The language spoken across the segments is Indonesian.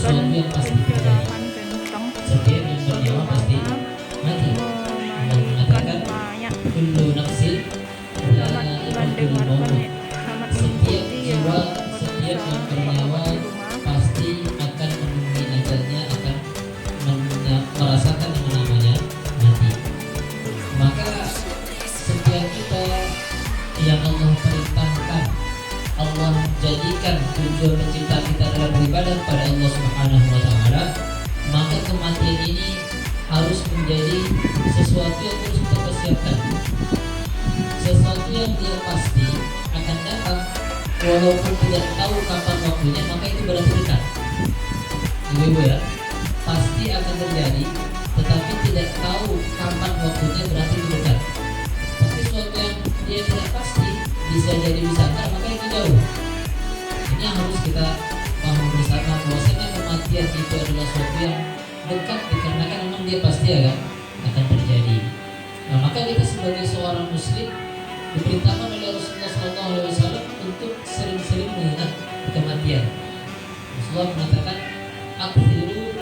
sesuatu yang pasti terjadi. Setiap yang bernyawa pasti mati. Allah mengatakan kullu nafsin dha'iqatul maut. Setiap jiwa, setiap yang bernyawa pasti akan menemui ajalnya, akan merasakan yang namanya mati. Maka setiap kita yang Allah perintahkan, Allah jadikan tujuan pencipta kita adalah beribadah kepada Allah Subhanahu wa taala, maka kematian ini harus menjadi sesuatu yang terus kita persiapkan. Sesuatu yang dia pasti akan datang, walaupun tidak tahu kapan waktunya, maka itu berarti dekat. Ibu-ibu ya, pasti akan terjadi, tetapi tidak tahu kapan waktunya berarti itu dekat. Tapi sesuatu yang dia tidak pasti, bisa jadi bisa enggak, maka itu jauh. Ini yang harus kita paham bersama, bahwasanya kematian itu adalah sesuatu yang dekat dikarenakan memang dia pasti akan terjadi. Nah, maka kita sebagai seorang muslim diperintahkan oleh Rasulullah SAW untuk sering-sering mengingat kematian. Rasulullah mengatakan, "Aktsiru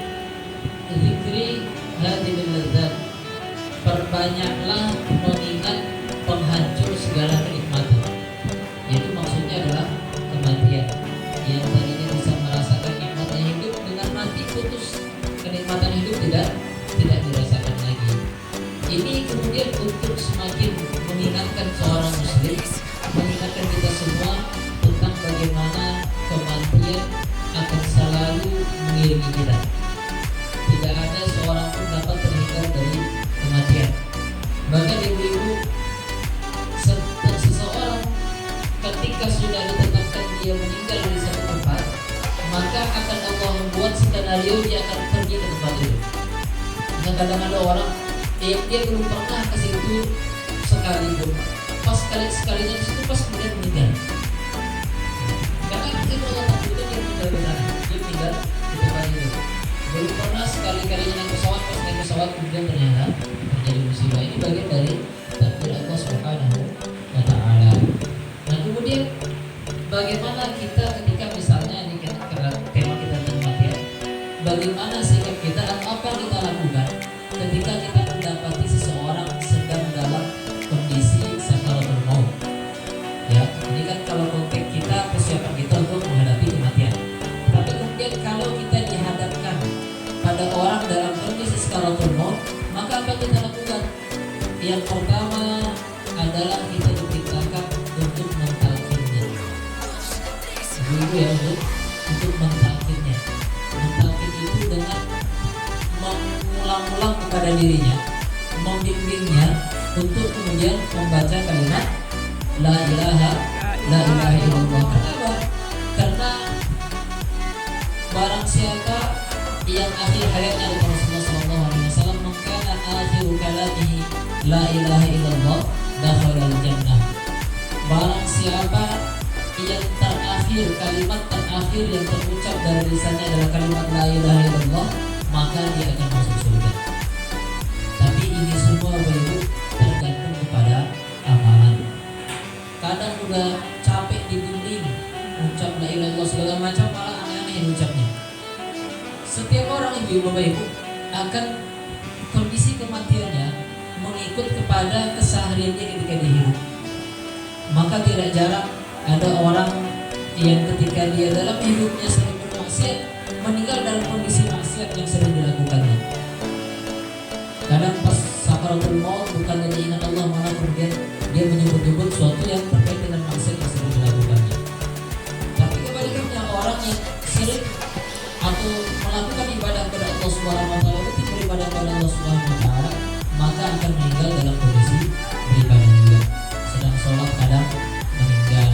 dzikri hadhil ladzat." Perbanyaklah mengingat penghancur segala kenikmatan. Yaitu maksudnya adalah kematian. Yang tadinya bisa merasakan nikmatnya hidup, dengan mati putus kenikmatan hidup tidak dirasakan lagi. Ini kemudian untuk semakin mengingatkan seorang muslim, mengingatkan kita semua tentang bagaimana kematian akan selalu mengiringi kita. Tidak ada seorang pun dapat terhindar dari kematian. Bahkan ibu-ibu, seseorang ketika sudah ditetapkan dia meninggal di satu tempat, maka akan Allah membuat skenario dia akan pergi ke tempat itu. Kadang ada orang dia belum pernah ke situ sekalipun, pas sekalinya di situ, pas kemudian meninggal. Karena itu Allah takdirkan dia meninggal di sana, dia meninggal di tempat itu. Belum pernah sekali-kalinya naik pesawat, pas naik pesawat kemudian ternyata terjadi musibah. Ini bagian dari takdir Allah Subhanahu wa taala. Nah, kemudian bagaimana kita ketika misalnya ini tema kita tentang kematian, bagaimana sikap kita atau apa yang kita lakukan ketika kita mendapati seseorang sedang dalam kondisi sakaratul maut. Ya, ini kan kalau konteks kita, persiapan kita untuk menghadapi kematian. Tapi kemudian kalau kita dihadapkan pada orang dalam kondisi sakaratul maut, maka apa yang kita lakukan? Yang pertama adalah kita diperintahkan untuk mentalkinnya. Ibu ya, untuk mentalkinnya. Mentalkin itu dengan mengulang-ulang kepada dirinya, membimbingnya untuk kemudian membaca kalimat la ilaha illallah. Kenapa? Karena barang siapa yang akhir hayatnya Rasulullah SAW mengkana akhiru kalamihi la ilaha illallah dakhalal jannah. Barang siapa yang terakhir, kalimat terakhir yang terucap dari lisannya adalah kalimat la ilaha illallah, maka dia akan masuk surga. Tapi ini semua baru tergantung kepada amalan. Kadang udah capek dinding ucap la ilaha illallah segala macam, malah aneh-aneh ucapnya. Setiap orang ibu bapak ibu akan kondisi kematiannya mengikut kepada kesehariannya ketika dia hidup. Maka tidak jarang ada orang yang ketika dia dalam hidupnya sering bermaksiat, meninggal dalam kondisi maksiat yang sering dilakukannya. Kadang pas sakaratul maut bukannya dia ingat Allah, malah kemudian dia menyebut-nyebut sesuatu yang terkait dengan maksiat yang sering dilakukannya. Tapi kebalikannya, orang yang sering atau melakukan ibadah kepada Allah Subhanahu wa taala, rutin beribadah kepada Allah Subhanahu wa taala, maka akan meninggal dalam kondisi beribadah juga. Sedang sholat kadang meninggal.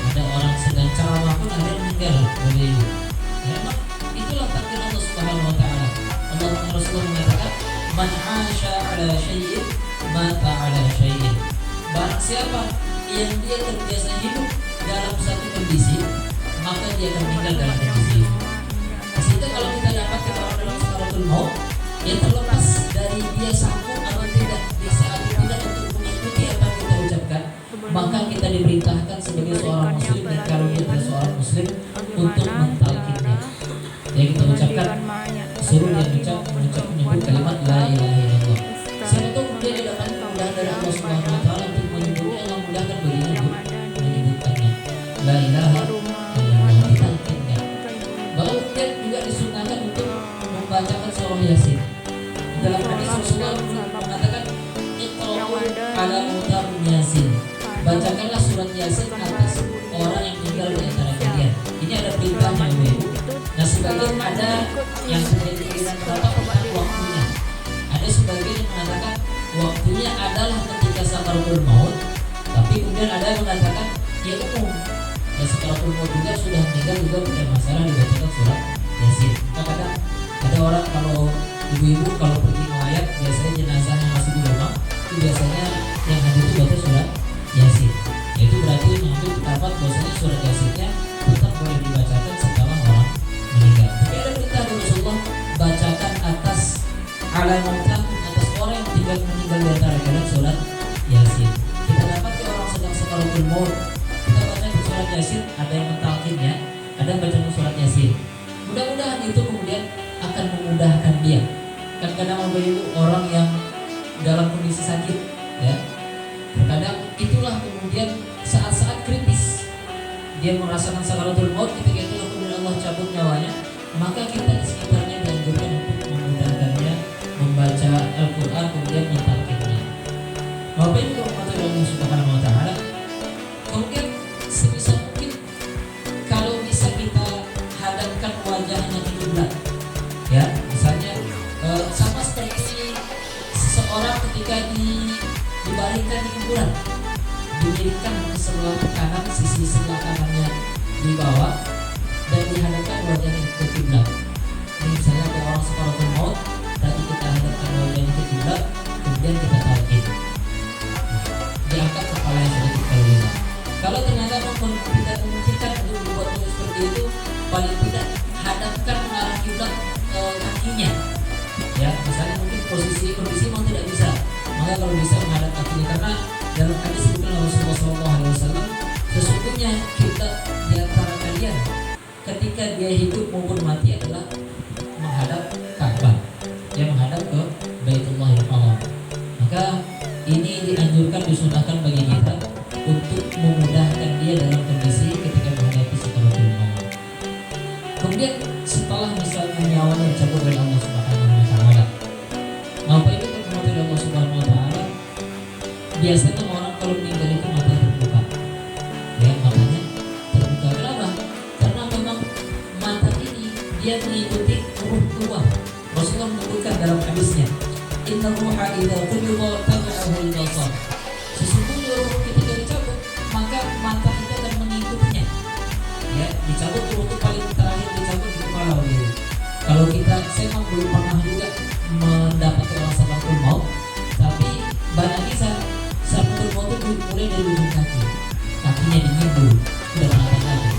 Ada orang sedang ceramah pun ada yang meninggal. Ya, memang itulah takdir Allah Subhanahu wa taala. Allah Rasulullah mengatakan, "Man 'asha 'ala syai'in mata 'ala syai'in." Barang siapa yang dia terbiasa hidup dalam satu kondisi, maka dia akan meninggal dalam kondisi itu. Sehingga kalau kita dapat orang dalam sakaratul maut, ya terlepas dari dia sanggup atau tidak bisa atau tidak untuk mengikuti apa yang kita ucapkan, maka kita diperintahkan sebagai seorang muslim, dan kalau kita seorang muslim, untuk mentalkinnya. Ya suruh dia menyebut kalimat la ilaha illallah. Siapa tahu kemudian dia dapat kemudahan dari Allah Subhanahu wa taala untuk menyebutnya. Allah mudahkan baginya untuk menyebutkannya la ilaha illallah, ditalkinnya. Bahkan kemudian juga disunahkan untuk membacakan surah Yasin. Dalam hadis Rasulullah mengatakan iqra'u ala mautakum Yasin, bacakanlah surat Yasin atas orang yang tinggal di antara kalian. Ini ada perintahnya Ibu. Nah, sebagian ada yang menjadi pikiran berapa tentang waktunya. Ada sebagian yang mengatakan waktunya adalah ketika sakaratul maut, tapi kemudian ada yang mengatakan ya umum. Ya sakaratul maut juga sudah meninggal juga bukan masalah dibacakan surat Yasin. Kadang ada orang kalau ibu-ibu kalau pergi melayat biasanya jenazahnya masih di rumah, itu biasanya yang hadir itu baca surat Yasin. Itu berarti mengambil pendapat bahwasanya surat Yasinnya tetap boleh dibacakan setelah orang meninggal. Tapi ada perintah dari Rasulullah, bacakan atas alamatkan atas orang yang tinggal meninggal di antara kalian surat Yasin. Kita dapat ke orang sedang sakaratul maut, kita baca surat Yasin, ada yang mentalkinnya, ada yang baca surat Yasin. Mudah-mudahan itu kemudian akan memudahkan dia. Kadang-kadang orang yang dalam kondisi sakit, ya, terkadang itulah kemudian saat-saat kritis dia merasakan sakaratul maut, ketika itulah kemudian Allah cabut nyawanya, maka kita di sekitarnya dianjurkan untuk memudahkannya membaca Al-Quran kemudian mentalkinnya. Bapak Ibu rahmatullahi Allah Subhanahu wa taala, kemudian sebisa mungkin kalau bisa kita hadapkan wajahnya ke kiblat, ya, misalnya sama seperti seseorang ketika dibaringkan di kuburan, dimiringkan ke sebelah kanan, sisi sebelah kanannya di bawah dan dihadapkan wajahnya ke kiblat. Ini misalnya ada orang sakaratul maut, berarti kita hadapkan wajahnya ke kiblat, kemudian kita talqin, diangkat kepala yang sedikit kali. Kalau ternyata tidak memungkinkan untuk dibuat seperti itu, paling tidak hadapkan mengarah kiblat kakinya. Ya, misalnya mungkin kondisi memang tidak bisa, maka kalau bisa menghadap kakinya, karena dalam hadis disebutkan Rasulullah SAW, sesungguhnya kita di antara kalian ketika dia hidup maupun mati adalah menghadap Ka'bah, dia menghadap ke Baitullahil Haram. Maka ini dianjurkan, disunahkan bagi kita untuk memudahkan dia dalam kondisi ketika menghadapi sakaratul maut. Kemudian setelah misalnya nyawanya dicabut oleh Allah Subhanahu wa taala, Bapak Ibu rahmatullahi Allah Subhanahu wa taala, biasanya orang kalau meninggal itu mata terbuka. Ya, matanya terbuka. Kenapa? Karena memang mata ini dia mengikuti ruh keluar. Rasulullah menyebutkan dalam hadisnya, inna ruha idza qubida tabi'ahu al-basar. Sesungguhnya ruh ketika dicabut, maka mata itu akan mengikutinya. Ya, dicabut ruh itu paling terakhir dicabut di kepala. Kalau saya memang belum pernah juga mendapati orang sakaratul maut, tapi banyak kisah sakaratul maut itu mulai dari ujung kaki, kakinya dingin dulu, sudah pernah lagi,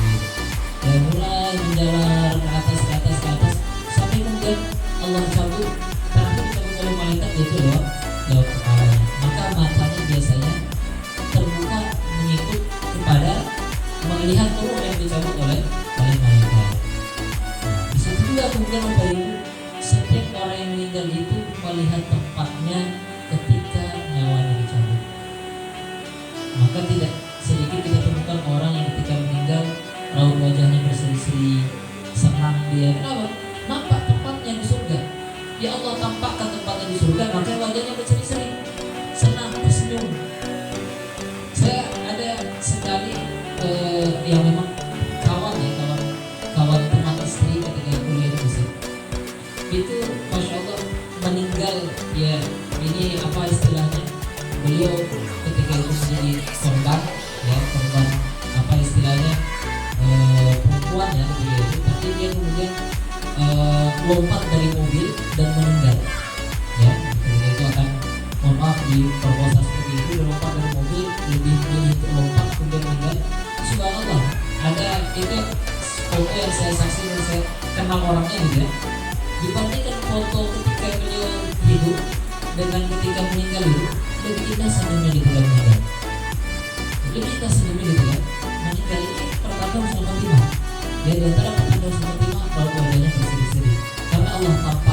dan mulai menjalar ke atas sampai kemudian Allah cabut, terakhir dicabut oleh malaikat, yaitu lewat kepalanya. Maka matanya biasanya terbuka mengikut kepada melihat ruh yang dicabut oleh malaikat. Di situ juga kemudian Bapak Ibu, setiap orang yang meninggal itu melihat tempatnya ketika nyawanya dicabut. Maka tidak sedikit kita temukan orang yang ketika meninggal raut wajahnya berseri-seri, senang dia. Kenapa? Nampak tempatnya di surga. Ya Allah tampakkan tempatnya di surga, maka wajahnya berseri-seri, senang, tersenyum. Saya ada sekali yang memang kawan teman istri ketika kuliah di Mesir. Itu Masya Allah meninggal, ya ini apa istilahnya, beliau ketika itu menjadi korban, ya korban apa istilahnya, perempuan ya beliau itu, tapi dia kemudian lompat dari mobil dan meninggal, ya ketika itu akan, mohon maaf, diperkosa seperti itu, lompat dari mobil, lebih milih lompat kemudian meninggal. Subhanallah, ada itu foto yang saya saksi dan saya kenal orangnya gitu ya. Dibandingkan foto ketika beliau hidup dengan ketika meninggal itu, lebih indah senyumnya ketika meninggal. Lebih indah senyumnya gitu ya. Meninggal ini pertanda sama timah. Ya, di antara pertanda sama timah, kalau wajahnya berseri-seri, karena Allah tampak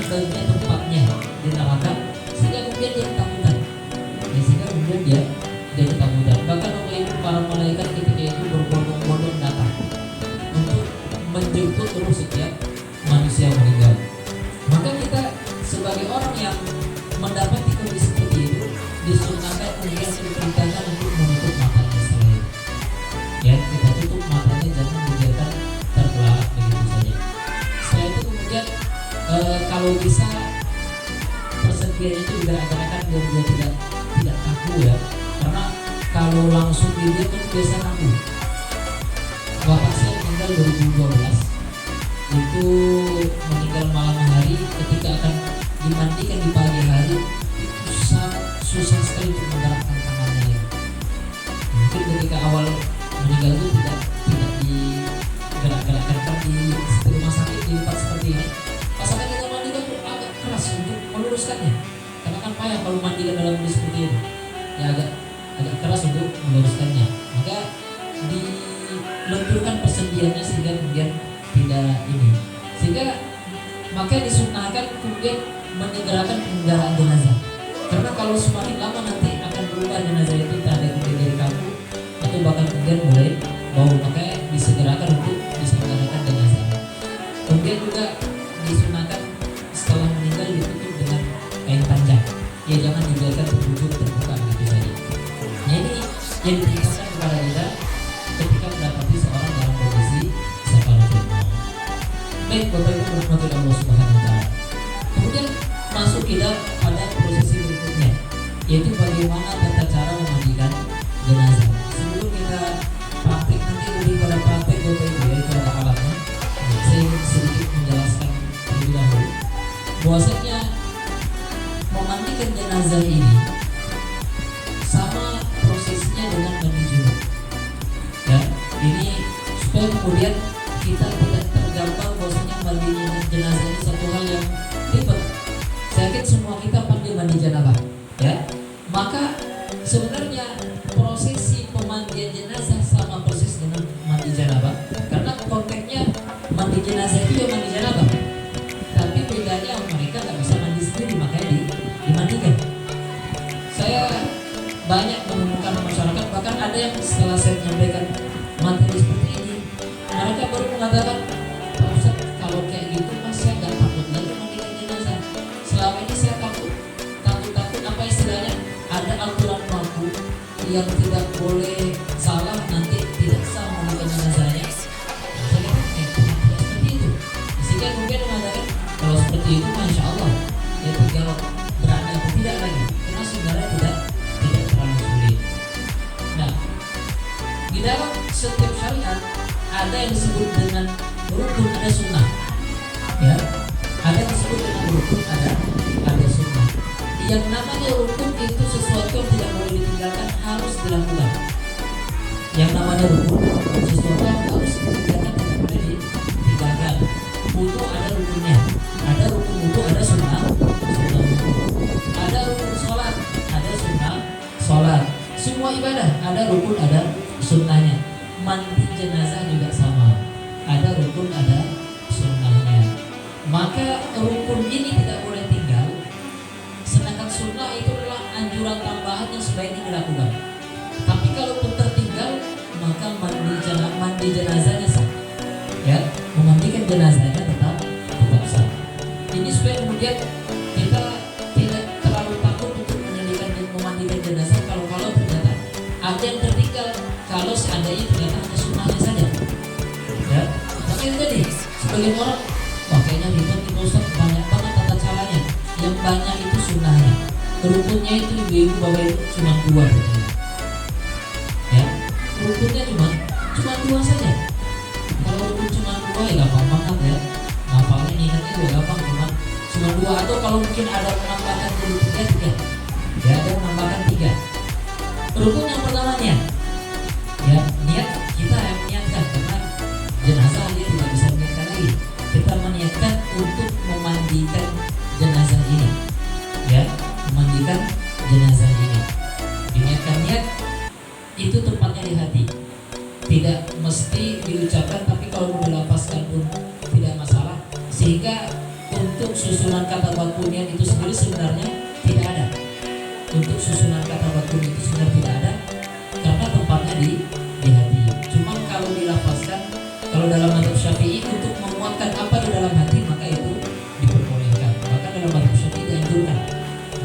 sebaiknya tempatnya dinamakan, sehingga kemudian dia ketakutan. Ya, sehingga kemudian dia ketakutan. Bahkan Bapak Ibu, para malaikat ketika itu berbondong-bondong datang untuk menjemput ruh setiap manusia meninggal. Maka kita sebagai orang yang mendapati kondisi seperti itu disunahkan kemudian diperintahkan untuk menutup matanya selain. Ya, kita tutup matanya, jangan dibiarkan terbelalak begitu saja. Setelah itu kemudian kalau bisa persediaan itu digerak-gerakan biar dia tidak kaku ya, karena kalau langsung dia kan biasa kaku. Bapak saya meninggal 2012, itu meninggal malam hari ketika akan dimandikan di pagi hari, itu sangat susah sekali untuk menggerakkan tangannya. Mungkin ketika awal meninggal itu tidak digerak-gerakkan di rumah sakit di tempat seperti ini. Pas akan kita mandikan itu agak keras untuk meluruskannya, karena kan payah kalau mandikan dalam kondisi seperti ini. Ya agak keras untuk meluruskannya. Maka dilenturkan persendiannya sehingga kemudian tidak ini. Sehingga maka disunahkan kemudian menyegerakan penggaraan jenazah. Karena kalau semakin lama nanti akan berubah jenazah itu, tak ada dari kamu atau bahkan kemudian mulai bau, makanya disegerakan untuk disegerakan jenazah. Kemudian juga disunahkan setelah meninggal ditutup dengan kain panjang. Ya jangan dibiarkan terbuka gitu saja. Nah ini yang diperintahkan kepada kita ketika mendapati seorang dalam kondisi sakaratul maut. Baik Bapak Ibu rahmati Allah Subhanahu wa taala. Kemudian masuk kita pada prosesi berikutnya, yaitu bagaimana tata cara memandikan jenazah. Sebelum kita praktek nanti lebih pada praktek Bapak Ibu, yaitu ada alatnya. Saya ingin sedikit menjelaskan terlebih dahulu bahwasanya memandikan jenazah ini sama prosesnya dengan mandi junub. Ya, ini supaya kemudian kita tidak tergambar bahwasanya mandi jenazah ini satu hal yang ribet. Saya yakin semua kita pandai mandi janabah, ya. Maka sebenarnya prosesi pemandian jenazah sama persis dengan mandi janabah, karena konteksnya mandi jenazah itu ya mandi janabah. Tapi bedanya mereka nggak bisa mandi sendiri, makanya dimandikan. Saya banyak menemukan masyarakat, bahkan ada yang setelah saya menyampaikan materi seperti ini, mereka baru mengatakan, Pak Ustaz, kalau kayak gitu mas saya nggak takut lagi mandikan jenazah. Selama ini saya takut apa istilahnya, ada aturan baku yang tidak boleh salah, nanti tidak sah mandikan jenazahnya. Saya kata tidak seperti itu. Sehingga kemudian mengatakan kalau seperti itu, masya Allah, ya tinggal berani atau tidak lagi, karena sebenarnya tidak terlalu sulit. Nah, di dalam setiap syariat ada yang disebut dengan rukun, ada sunnah. Ya, ada yang disebut dengan rukun, ada sunnah. Yang namanya rukun itu sesuatu yang tidak boleh ditinggalkan, harus dilakukan. Yang namanya rukun, sesuatu yang harus ditinggalkan, tidak boleh ditinggalkan. Wudu ada rukunnya, ada rukun wudu, ada sunnah wudu. Ada rukun sholat, ada sunnah sholat. Semua ibadah ada rukun, ada sunnahnya. Mandi jenazah juga sama, ada rukun, ada sunnahnya. Maka rukun ini tidak boleh tinggal, sedangkan sunnah itu adalah anjuran tambahan yang sebaiknya dilakukan. Tapi kalau pun tertinggal, maka mandi jenazahnya sah. Ya, memandikan jenazahnya tetap sah. Ini supaya kemudian kita tidak terlalu takut untuk memandikan jenazah kalau ternyata ada yang tertinggal, kalau seandainya ternyata hanya sunnahnya saja. Ya, tapi itu tadi sebagian orang, wah kayaknya ribet nih Ustaz, banyak banget tata caranya. Yang banyak itu sunnahnya. Rukunnya itu ibu-ibu bapak itu cuma 2 katanya. Ya, rukunnya cuma 2 saja. Kalau rukun cuma 2 ya gampang banget ya. Ngapalnya ingatnya juga gampang, cuma 2, atau kalau mungkin ada menambahkan jadi 3. Ya, ada menambahkan 3. Rukun yang pertamanya, ya niat, kita yang meniatkan, karena jenazah dia tidak bisa meniatkan lagi. Kita meniatkan untuk memandikan jenazah ini, ya, memandikan jenazah ini. Diniatkan niat itu tempatnya di hati, tidak mesti diucapkan, tapi kalau mau dilafazkan pun tidak masalah. Sehingga untuk susunan kata bakunian itu sendiri sebenarnya tidak ada. Untuk susunan kata bakunian itu sebenarnya tidak ada karena tempatnya di hati. Cuma kalau dilafazkan, kalau dalam mazhab Syafi'i untuk menguatkan apa di dalam hati maka itu diperbolehkan. Maka dalam mazhab Syafi'i dianjurkan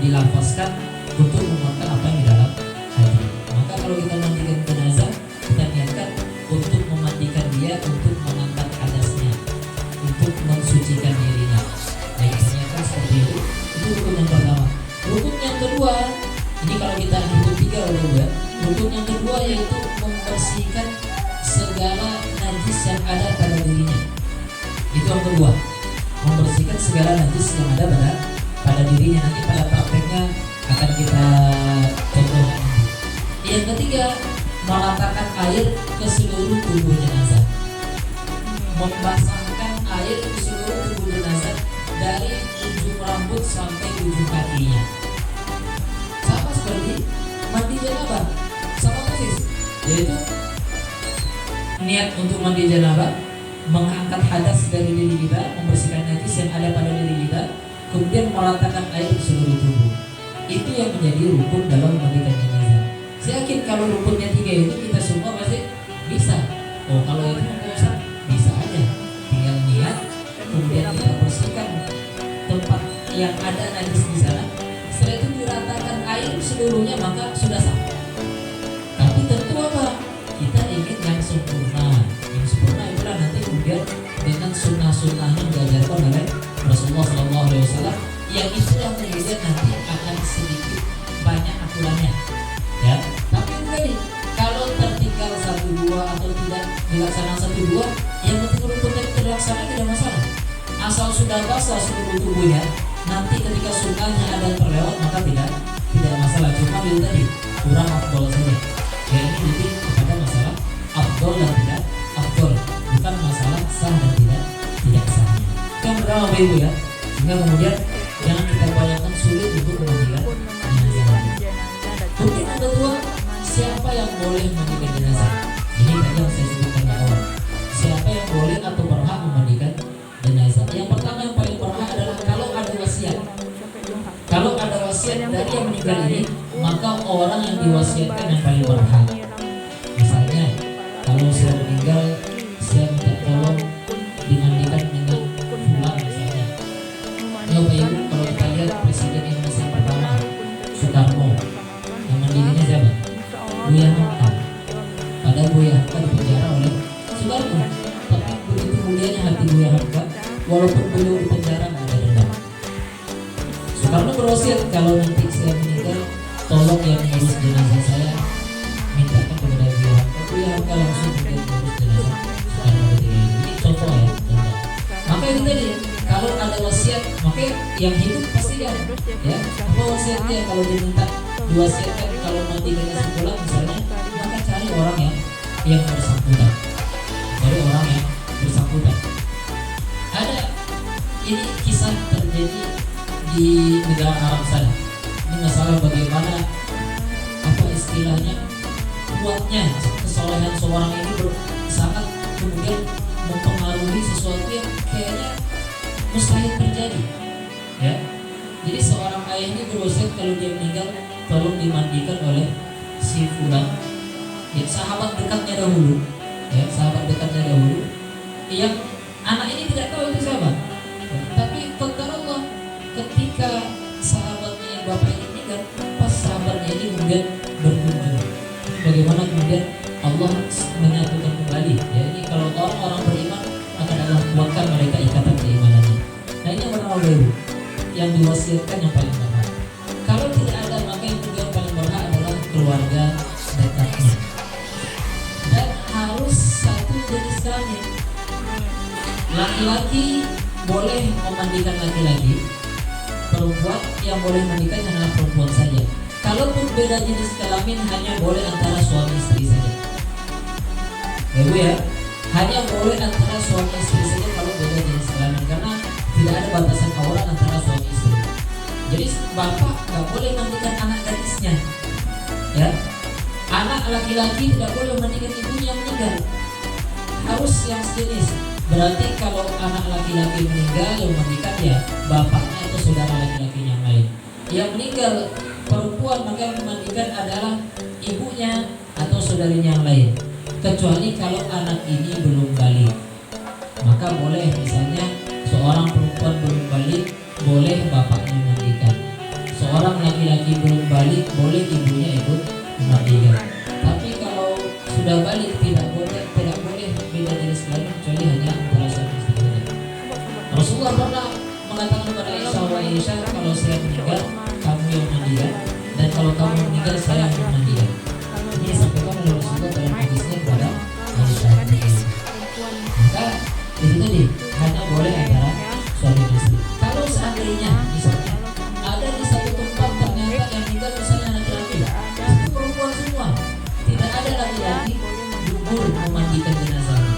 dilafazkan untuk menguatkan apa yang di dalam hati. Maka kalau kita mandikan jenazah, kita niatkan untuk memandikan dia, untuk mengangkat hadasnya, untuk mensucikan dirinya. Nah, niatkan seperti itu. Itu rukun yang pertama. Rukun yang kedua, ini kalau kita hitung 3 ya. Rukun yang kedua yaitu membersihkan segala najis yang ada pada dirinya. Itu yang kedua, membersihkan segala najis yang ada pada dirinya. Nanti pada prakteknya akan kita contohkan. Yang ketiga, meratakan air ke seluruh tubuh jenazah. Membasahkan air ke seluruh tubuh jenazah dari ujung rambut sampai ujung kakinya. Sama seperti mandi janabah, sama persis. Yaitu niat untuk mandi janabah, mengangkat hadas dari diri kita, membersihkan najis yang ada pada diri kita, kemudian meratakan air ke seluruh tubuh. Itu yang menjadi rukun dalam memandikan jenazah. Saya yakin kalau rukunnya 3 itu kita semua pasti bisa. Oh, kalau itu bisa aja. Tinggal niat, kemudian kita bersihkan tempat yang ada najis di sana. Setelah itu diratakan air seluruhnya, maka sudah sah. Tapi tentu apa? Kita ingin yang sempurna. Yang sempurna itulah nanti kemudian dengan sunnah-sunnahnya diajarkan oleh Rasulullah SAW. Yang itulah kemudian nanti akan sedikit banyak aturannya. Ya, tapi tadi kalau tertinggal 1-2 atau tidak dilaksanakan 1-2, yang penting rukunnya terlaksana tidak masalah. Asal sudah basah seluruh tubuhnya, nanti ketika sunnahnya ada yang terlewat maka tidak masalah. Cuma itu tadi kurang afdol saja. Ya, ini lebih kepada masalah afdol dan tidak afdol, bukan masalah sah dan tidak sahnya. Itu yang pertama Bapak Ibu ya. Sehingga kemudian jangan kita bayangkan sulit untuk memandikan jenazah. Bukti yang kedua, siapa yang boleh memandikan jenazah? Ini tadi yang saya sebutkan di awal. Siapa yang boleh atau berhak memandikan jenazah? Yang pertama yang paling berhak adalah kalau ada wasiat. Kalau ada wasiat dari yang meninggal ini, maka orang yang diwasiatkan yang paling berhak. Misalnya, kalau saya meninggal, saya minta tolong dimandikan dengan fulan misalnya. Ya Bapak Ibu, kalau kita lihat Presiden Indonesia yang pertama, Soekarno, yang mandirinya siapa? Buya Hamka. Padahal Buya Hamka dipenjara oleh Soekarno. Tapi begitu mulianya hati Buya Hamka, walaupun beliau dipenjara nggak ada dendam. Soekarno berwasiat kalau nanti saya meninggal, tolong yang mengurus jenazah saya mintakan kepada Buya Hamka. Buya Hamka langsung mengurus jenazah Soekarno ketika itu. Ini contoh ya, contoh. Maka itu tadi, kalau ada wasiat, maka yang hidup pasti dia ya. Apa wasiatnya? Kalau diminta diwasiatkan kalau mati dengan sepulang misalnya, maka cari orang yang bersangkutan. Cari orang yang bersangkutan. Ada ini kisah terjadi di negara Arab sana. Ini masalah bagaimana apa istilahnya kuatnya kesolehan seorang ini sangat kemudian mempengaruhi sesuatu yang kayaknya mustahil terjadi. Ya, jadi seorang ayah ini berwasiat kalau dia meninggal tolong dimandikan oleh si fulan, ya sahabat dekatnya dahulu, ya sahabat dekatnya dahulu, yang anak ini tidak tahu itu siapa. Tapi qadarullah ketika sahabatnya yang bapak ini meninggal, pas sahabatnya ini kemudian berkunjung, bagaimana kemudian Allah menyatukan kembali. Ya, ini kalau orang-orang beriman akan Allah kuatkan mereka ikatan keimanannya. Nah, ini yang pertama Ibu, yang diwasiatkan yang paling berhak. Kalau tidak ada, maka yang kedua yang paling berhak adalah keluarga dekatnya. Dan harus satu jenis kelamin. Laki-laki boleh memandikan laki-laki, perempuan yang boleh memandikan adalah perempuan saja. Kalaupun beda jenis kelamin, hanya boleh antara suami istri saja. Ya Bu ya, hanya boleh antara suami istri saja kalau beda jenis kelamin, karena tidak ada batasan aurat antara suami istri. Jadi bapak nggak boleh memandikan anak gadisnya, ya. Anak laki-laki tidak boleh memandikan ibunya yang meninggal. Harus yang sejenis. Berarti kalau anak laki-laki meninggal, yang memandikan ya bapaknya atau saudara laki-laki yang lain. Yang meninggal perempuan maka yang memandikan adalah ibunya atau saudarinya yang lain. Kecuali kalau anak ini belum balik, maka boleh, misalnya seorang perempuan belum balik, boleh bapaknya memandikan. Seorang laki-laki belum balik, boleh ibunya ikut memandikan. Tapi kalau sudah balik tidak boleh beda jenis kelamin kecuali hanya antara suami istri saja. Rasulullah pernah mengatakan kepada Aisyah, kalau saya meninggal kamu yang memandikan, dan kalau kamu meninggal saya yang memandikan. Ini disampaikan oleh Rasulullah dalam hadisnya kepada Aisyah. Maka itu tadi hanya boleh antara suami dan istri. Kalau seandainya misalnya ada di satu tempat ternyata yang meninggal misalnya laki-laki, itu perempuan semua, tidak ada laki-laki, gugur memandikan jenazahnya,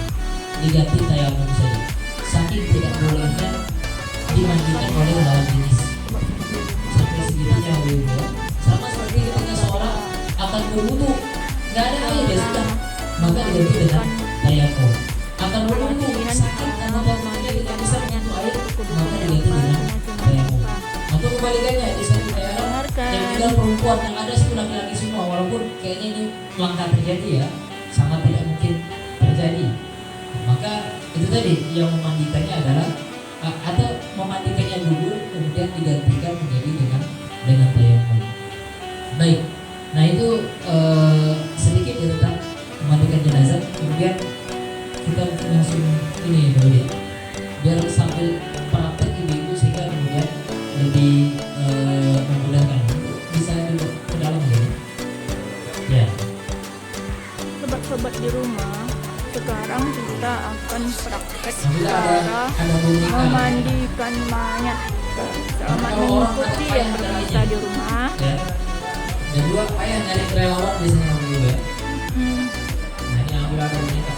diganti tayamum saja. Saking tidak bolehnya dimandikan oleh lawan jenis. Sampai segitunya ya. Sama seperti ketika seorang akan berwudu, nggak ada air ya sudah, maka diganti dengan tayamum. Akan berwudu sakit karena tangannya tidak bisa menyentuh air, maka diganti dengan tayamum. Atau kebalikannya di satu daerah yang tinggal perempuan yang ada satu laki-laki semua, walaupun kayaknya ini langka terjadi ya, sangat tidak mungkin terjadi. Maka itu tadi yang memandikannya adalah atau memandikannya gugur kemudian digantikan menjadi dengan tayamum. Baik, nah itu sedikit ya tentang memandikan jenazah. Kemudian kita langsung ini dulu ya, biar sambil praktek ibu-ibu sehingga kemudian lebih memudahkan. Bisa duduk ke dalam ini. Ya. Sobat-sobat di rumah, sekarang kita akan praktek Ada cara boneka. memandikan mayat. Selamat mengikuti yang berpuasa di rumah. Ya. Dan juga payah nyari relawan biasanya ibu ya. Nah ini ambil ada boneka.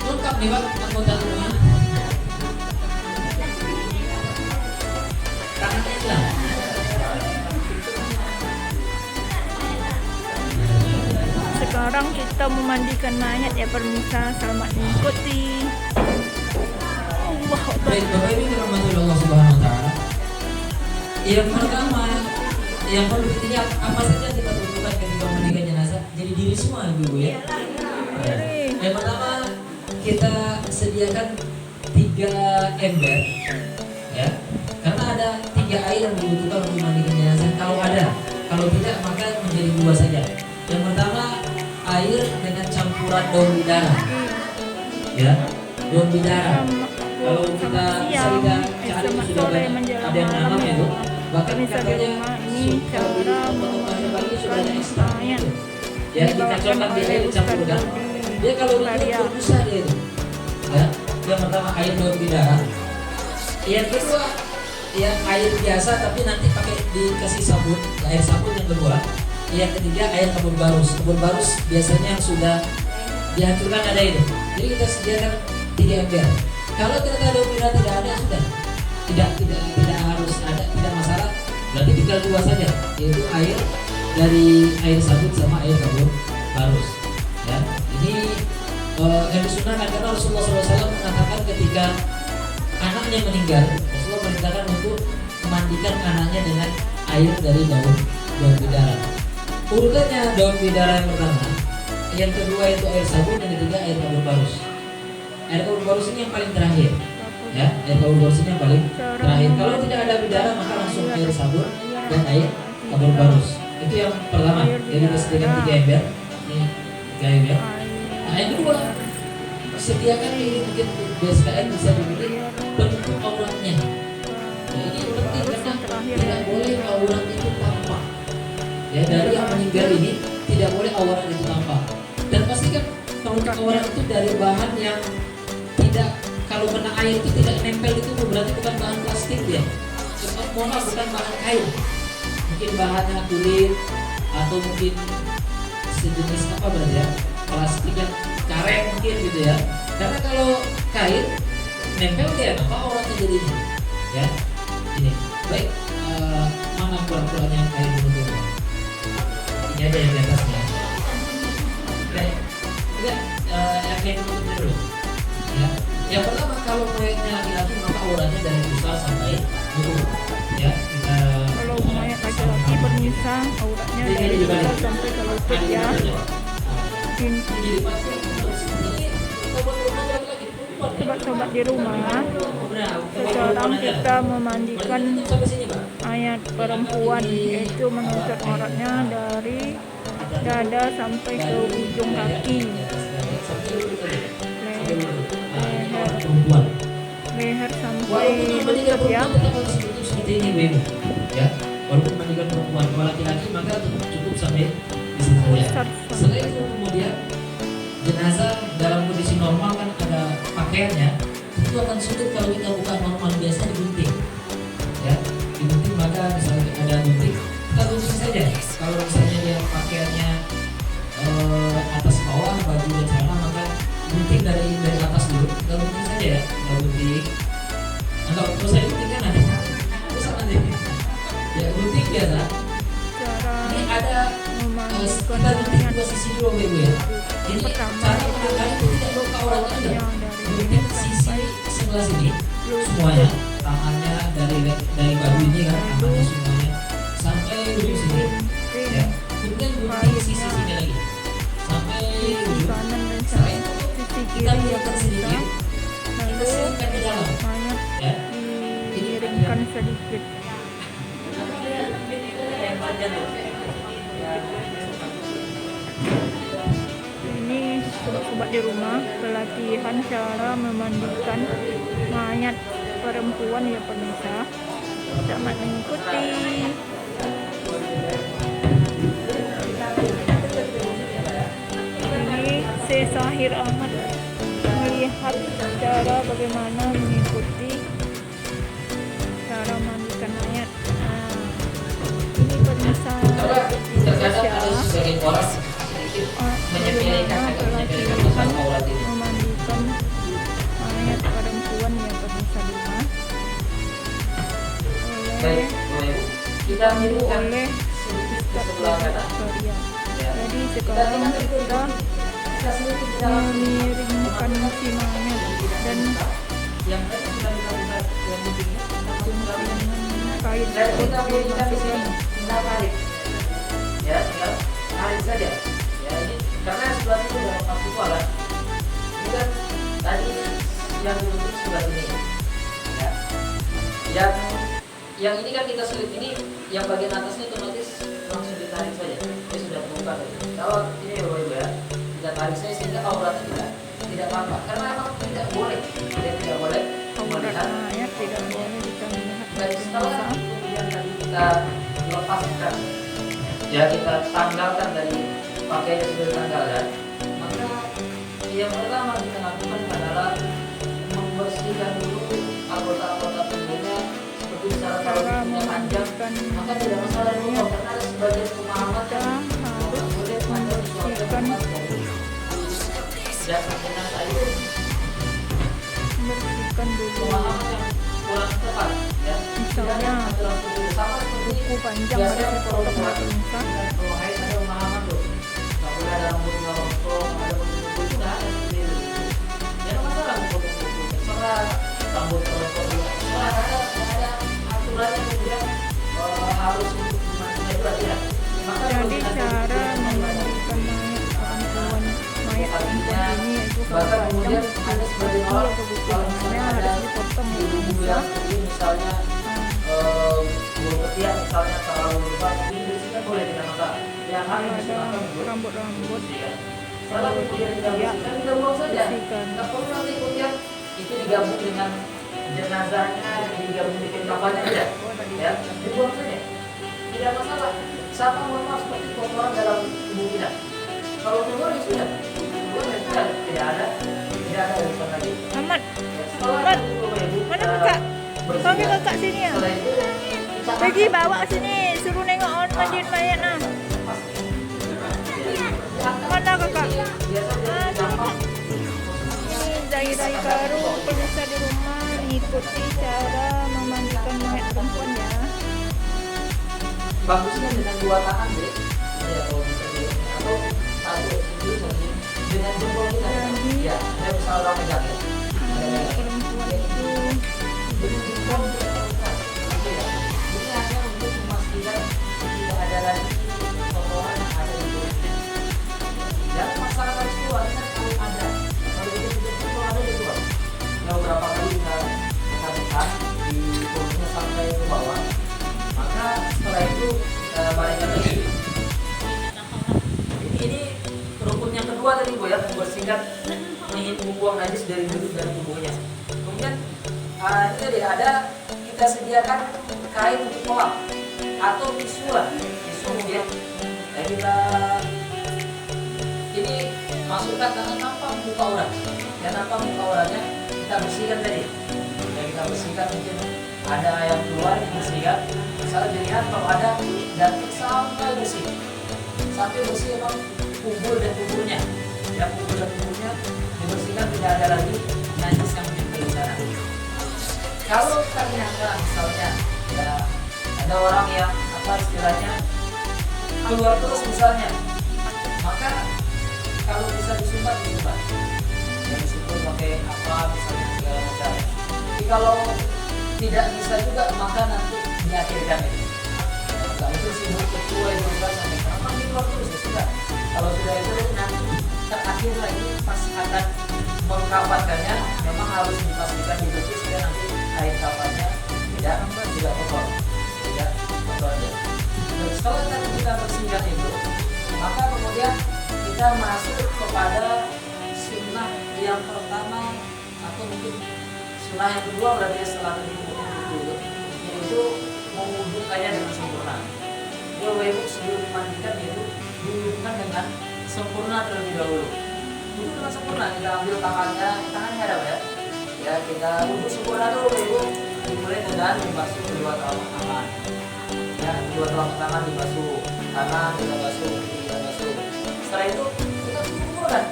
Lengkap nih Pak anggota tubuhnya. Tangannya hilang. Sekarang kita memandikan mayat ya permisa. Selamat mengikuti. Baik Bapak Ibu dirahmati Allah Subhanahu Wa Taala. Yang pertama yang perlu diingat apa saja kita butuhkan ketika memandikan jenazah. Jadi diri semua ibu ya. Yang pertama kita sediakan 3 ember ya, karena ada 3 air yang dibutuhkan untuk memandikan jenazah. Kalau tidak maka menjadi 2 saja. Yang pertama air dengan campuran daun bidara ya, daun bidara. Kalau kita sering cari sudah ada yang nanam itu, bahkan katanya sudah ya dikacaukan di air dicampurkan. Dia kalau itu berbusa dia itu. Ya, yang pertama air daun bidara. Yang kedua ya air biasa tapi nanti pakai dikasih sabun, air sabun yang kedua. Yang ketiga air kebun barus. Kebun barus biasanya yang sudah dihancurkan ada itu. Jadi kita sediakan 3 ember. Kalau ternyata daun bidara tidak ada sudah tidak harus ada, tidak masalah. Berarti tinggal 2 saja, yaitu air dari air sabun sama air kebun barus. Ya, ini yang disunahkan karena Rasulullah SAW mengatakan ketika anaknya meninggal, Rasulullah memerintahkan untuk memandikan anaknya dengan air dari daun bidara. Urutannya daun bidara yang pertama, yang kedua itu air sabun, yang ketiga air kebun barus. Air kebun barus ini yang paling terakhir, ya. Air kebun barus ini yang paling terakhir. Kalau tidak ada bidara maka langsung air sabun dan air kebun barus. Itu yang pertama. Jadi kita sediakan 3 ember. Ini 3 ember. Nah yang kedua, sediakan ini mungkin BSKN bisa dibeli bentuk auratnya. Nah, ini penting karena tidak boleh aurat itu tampak. Ya, dari yang meninggal ini tidak boleh aurat itu tampak. Dan pastikan kalau aurat itu dari bahan yang tidak, kalau kena air itu tidak nempel itu berarti bukan bahan plastik ya. Mohon maaf, bukan bahan kain. Mungkin bahannya kulit atau mungkin sejenis apa berarti ya, plastik yang karet mungkin gitu ya. Karena kalau kain nempel dia apa auratnya jadinya ya. Ini baik, mana pura-puranya yang kain dulu. Ini aja yang di atasnya. Baik, enggak yang kain dulu ya. Yang pertama, kalau mayatnya laki-laki maka auratnya dari pusar sampai lutut. Ya, kita Kalau mayat laki-laki bermisa auratnya dari pusar sampai ke lutut ya. Ini jadi pasti untuk ini kita buat rumah laki-laki perempuan. sobat-sobat di rumah, Sekarang sekarang kita memandikan sampai sini, Pak. mayat perempuan, yaitu menutup auratnya dari dada sampai ke ujung kaki, Perempuan. leher sampai Walaupun mandikan lutut ya. perempuan tetap harus tutup seperti ini, Bu Ibu. Ya, walaupun mandikan perempuan, kalau laki-laki maka cukup sampai di sini saja. Setelah itu kemudian jenazah dalam kondisi normal kan ada pakaiannya, itu akan sulit kalau kita buka normal, biasa digunting. Ya, digunting maka misalnya ada gunting, kita gunting saja. Kalau misalnya dia pakaiannya atas bawah, baju dan celana, maka gunting dari atas dulu, kita gunting saja ya, kita gunting. Nah, kalau saya gunting kan ada rusak nanti. Ya, gunting biasa. Cara Ini ada memandikan kita gunting mayat dua sisi dulu, Bu Ibu ya. Ini pertama cara itu menangani itu tidak luka auratnya ada. yang dari Gunting leher sisi sampai sebelah sini semuanya, tangannya dari baju ini kan, tangannya semuanya sampai ujung sini. Ya, kemudian gunting sisi sini lagi sampai sisi ujung. kanan dan Setelah itu sisi kita kiri biarkan sedikit, kita lalu selipkan ke dalam. mayat Ya, diiringkan sedikit. Ini sobat-sobat di rumah, pelatihan cara memandikan mayat perempuan ya pemirsa. Selamat mengikuti. Ini saya Sahir Ahmad melihat cara bagaimana mengikuti cara mandikan mayat. Nah, ini pemirsa terkadang ada Indonesia. sebagian orang sedikit menyepelekan agak menyepelekan masalah aurat ini. Memandikan mayat perempuan ya pemirsa di rumah Baik, oleh kita menunjukkan oleh sedikit ke Ustaz sebelah kanan. Korea. Ya. Jadi Kita sekarang tinggal kita kita sedikit ke dalam mengiringkan si mayat dan yang tadi sudah kita lihat yang ujungnya dengan kain dan kita putih berikan di sini masukkan. tinggal tarik, ya tinggal tarik saja. Ya ini karena sebelah sini udah masuk alat. Ini kan tadi yang dibentuk sebelah sini, ya. Yang ini kan kita selip ini, yang bagian atasnya otomatis langsung ditarik saja. Ini sudah terbuka tadi. Kalau ini ya Bapak Ibu ya, kita tarik saja sehingga auratnya tidak tampak. Karena memang tidak boleh Aurat melihat. mayat tidak boleh kita lihat Dan setelah pemirsa. kemudian tadi kita lepaskan, ya kita tanggalkan dari pakaian yang sudah ditanggalkan, maka yang pertama kita lakukan adalah membersihkan dulu anggota-anggota tubuhnya. Seperti misalnya kalau Cara tubuhnya panjang, memandikan maka tidak masalah dulu mayat karena ada sebagian pemahaman kita yang harus boleh panjang sesuatu membersihkan jasad jenazah itu membersihkan dulu pemahaman yang kurang tepat, ya. misalnya Aturan tubuh sama seperti kuku panjang biasanya harus kalau dipotong buat pemirsa. kalau haid ada pemahaman tuh, nggak boleh ada rambut nggak rontok, ada kuku itu nggak ada seperti itu. Ya nggak masalah potong kuku, terserah rambut rontok juga, terserah ada aturan yang kemudian harus untuk dimandikan juga tidak. Maka kalau Jadi kita cara memandikan mayat perempuan ini yaitu kalau bahkan panjang kemudian ada sebagian orang kalau misalnya ada harus dipotong ya ibu-ibu pemirsa. yang seperti misalnya bulu ketiak misalnya terlalu lebat, ini bersihkan boleh tidak masalah. Yang Kalau harus ada dibersihkan dulu. rambut-rambut Ya. Setelah kemudian kita bersihkan, kita buang saja. bersihkan. Nggak perlu nanti kemudian itu digabung dengan jenazahnya, digabung dengan kafannya tidak. Ya, dibuang saja. Tidak masalah. Sama mohon maaf seperti kotoran dalam tubuh kita. Kalau keluar ya sudah, keluar ya sudah, tidak ada urusan lagi. Ahmad, Ya, setelah Ahmad, itu, Bapak Ibu, mana kita kakak? bersihkan. Panggil kakak sini ya. Setelah itu kita Pergi bawa sini, suruh nengok on mandiin mayat nah. Mana kakak? Ah, sini kak. Ini Zahira baru pemirsa di rumah mengikuti cara memandikan mayat perempuan ya. bagusnya dengan dua tangan deh, ya kalau bisa deh, atau satu itu saja dengan jempol kita, Jadi, ya ada misalnya orang pegang ya, ada banyak perempuan itu dibutuhkan. Ini hanya untuk memastikan tidak ada lagi persoalan yang ada di kulitnya. Dan masalah keluar kan kalau ada, kalau itu ada di luar. Kalau berapa kali kita tekan di kulitnya sampai ke bawah, maka setelah itu kita balikkan lagi. Ini rukun yang kedua tadi Bu ya, membersihkan, membuang najis dari diri dan tubuhnya. Kemudian ini tadi ada, kita sediakan kain untuk kolak atau tisu lah, tisu kemudian kita ini masukkan tanpa buka aurat, dan tanpa buka auratnya kita bersihkan tadi. Dan kita bersihkan mungkin ada yang keluar dibersihkan. Misalnya dilihat kalau ada datik sampai bersih emang kubur dan tubuhnya, ya kubur dan tubuhnya dibersihkan, tidak ada lagi najis yang menempel di sana. Kalau ternyata misalnya ya ada orang yang istilahnya keluar terus misalnya, maka kalau bisa disumbat ya disumbat pakai misalnya segala macam. Tapi kalau tidak bisa juga, maka nanti diakhirkan itu. Kalau itu sibuk ketua itu kan sampai kapan di luar terus ya sudah. Kalau sudah itu nanti terakhir lagi pas akan mengkafatkannya, memang harus dipastikan dibungkus sehingga nanti kain kafatnya tidak kotor, tidak kotor aja. Dan setelah tadi kita bersihkan itu, maka kemudian kita masuk kepada sunnah yang pertama atau mungkin sunnah yang kedua, berarti setelah tadi dulu, yaitu mewudukannya dengan sempurna. Dia wajib sebelum dimandikan yaitu diwudukan dengan sempurna terlebih dahulu. Wudhu dengan sempurna, kita ambil tangannya ada ya kita wudhu sempurna dulu ibu. Dimulai dengan dibasuh kedua telapak tangan, ya kedua telapak tangan dibasuh, kanan kita basuh, kiri kita basuh. Setelah itu kita kumpulkan,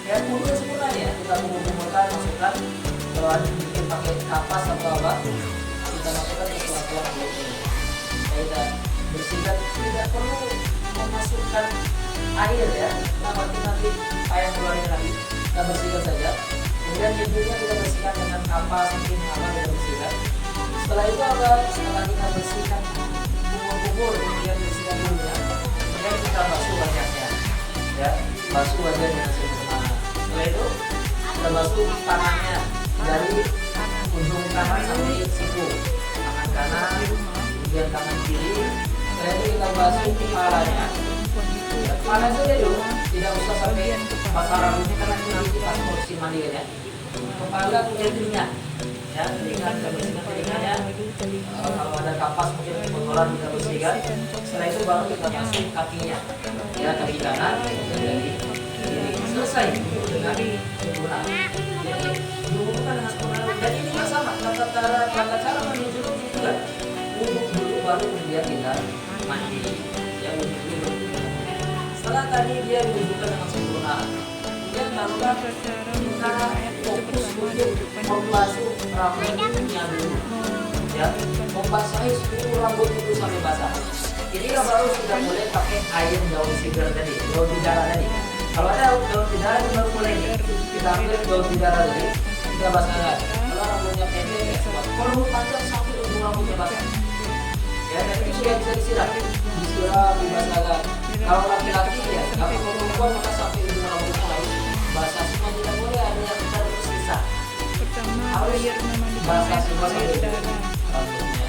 ya wudhu sempurna ya, kita kumpulkan, masukkan kalau bikin pakai kapas atau apa, kita masukkan ke tulang mulut ini. Kita bersihkan, tidak perlu memasukkan air ya, nanti air keluarnya lagi, kita bersihkan saja. Kemudian hidungnya kita bersihkan dengan kapas, mungkin apa kita bersihkan. Setelah itu setelah kita bersihkan kubur, kemudian bersihkan hidungnya, kemudian kita basuh wajahnya, ya basuh wajahnya sempurna. Setelah itu kita basuh tangannya dari ujung kanan sampai siku, tangan kanan, kemudian tangan kiri. Setelah itu kita basuh kepalanya. Ya, kepala saja dulu, tidak usah sampai pasar rambutnya karena itu nanti pas porsi mandi ya. Kepala kemudian telinga, ya telinga kita bersihkan telinganya. Kalau ada kapas mungkin kotoran kita bersihkan. Setelah itu baru kita basuh kakinya, ya kaki kanan kemudian dari kiri. Selesai dengan sempurna. Jadi diwudukan dengan sempurna. Dan ini juga sama, tata cara mandi junub juga. Wudhu dulu baru kemudian kita mandi. Ya wudhu dulu. Setelah tadi dia diwudukan dengan sempurna, kemudian barulah kita fokus untuk membasuh rambutnya dulu, ya membasahi seluruh rambut itu sampai basah. Ini baru sudah mulai pakai air daun segar tadi, daun bidara tadi. Kalau ada daun bidara baru mulai kita ambil daun bidara tadi, kita basahkan. Kalau rambutnya pendek ya, perlu panjang sampai ujung rambutnya basah. Ya, dan itu sudah bisa disiram, dibasahkan. Kalau laki-laki ya, kalau perempuan maka sampai ujung rambutnya harus basah semua, tidak boleh ada yang tersisa. Harus basah semua sampai ujung rambutnya.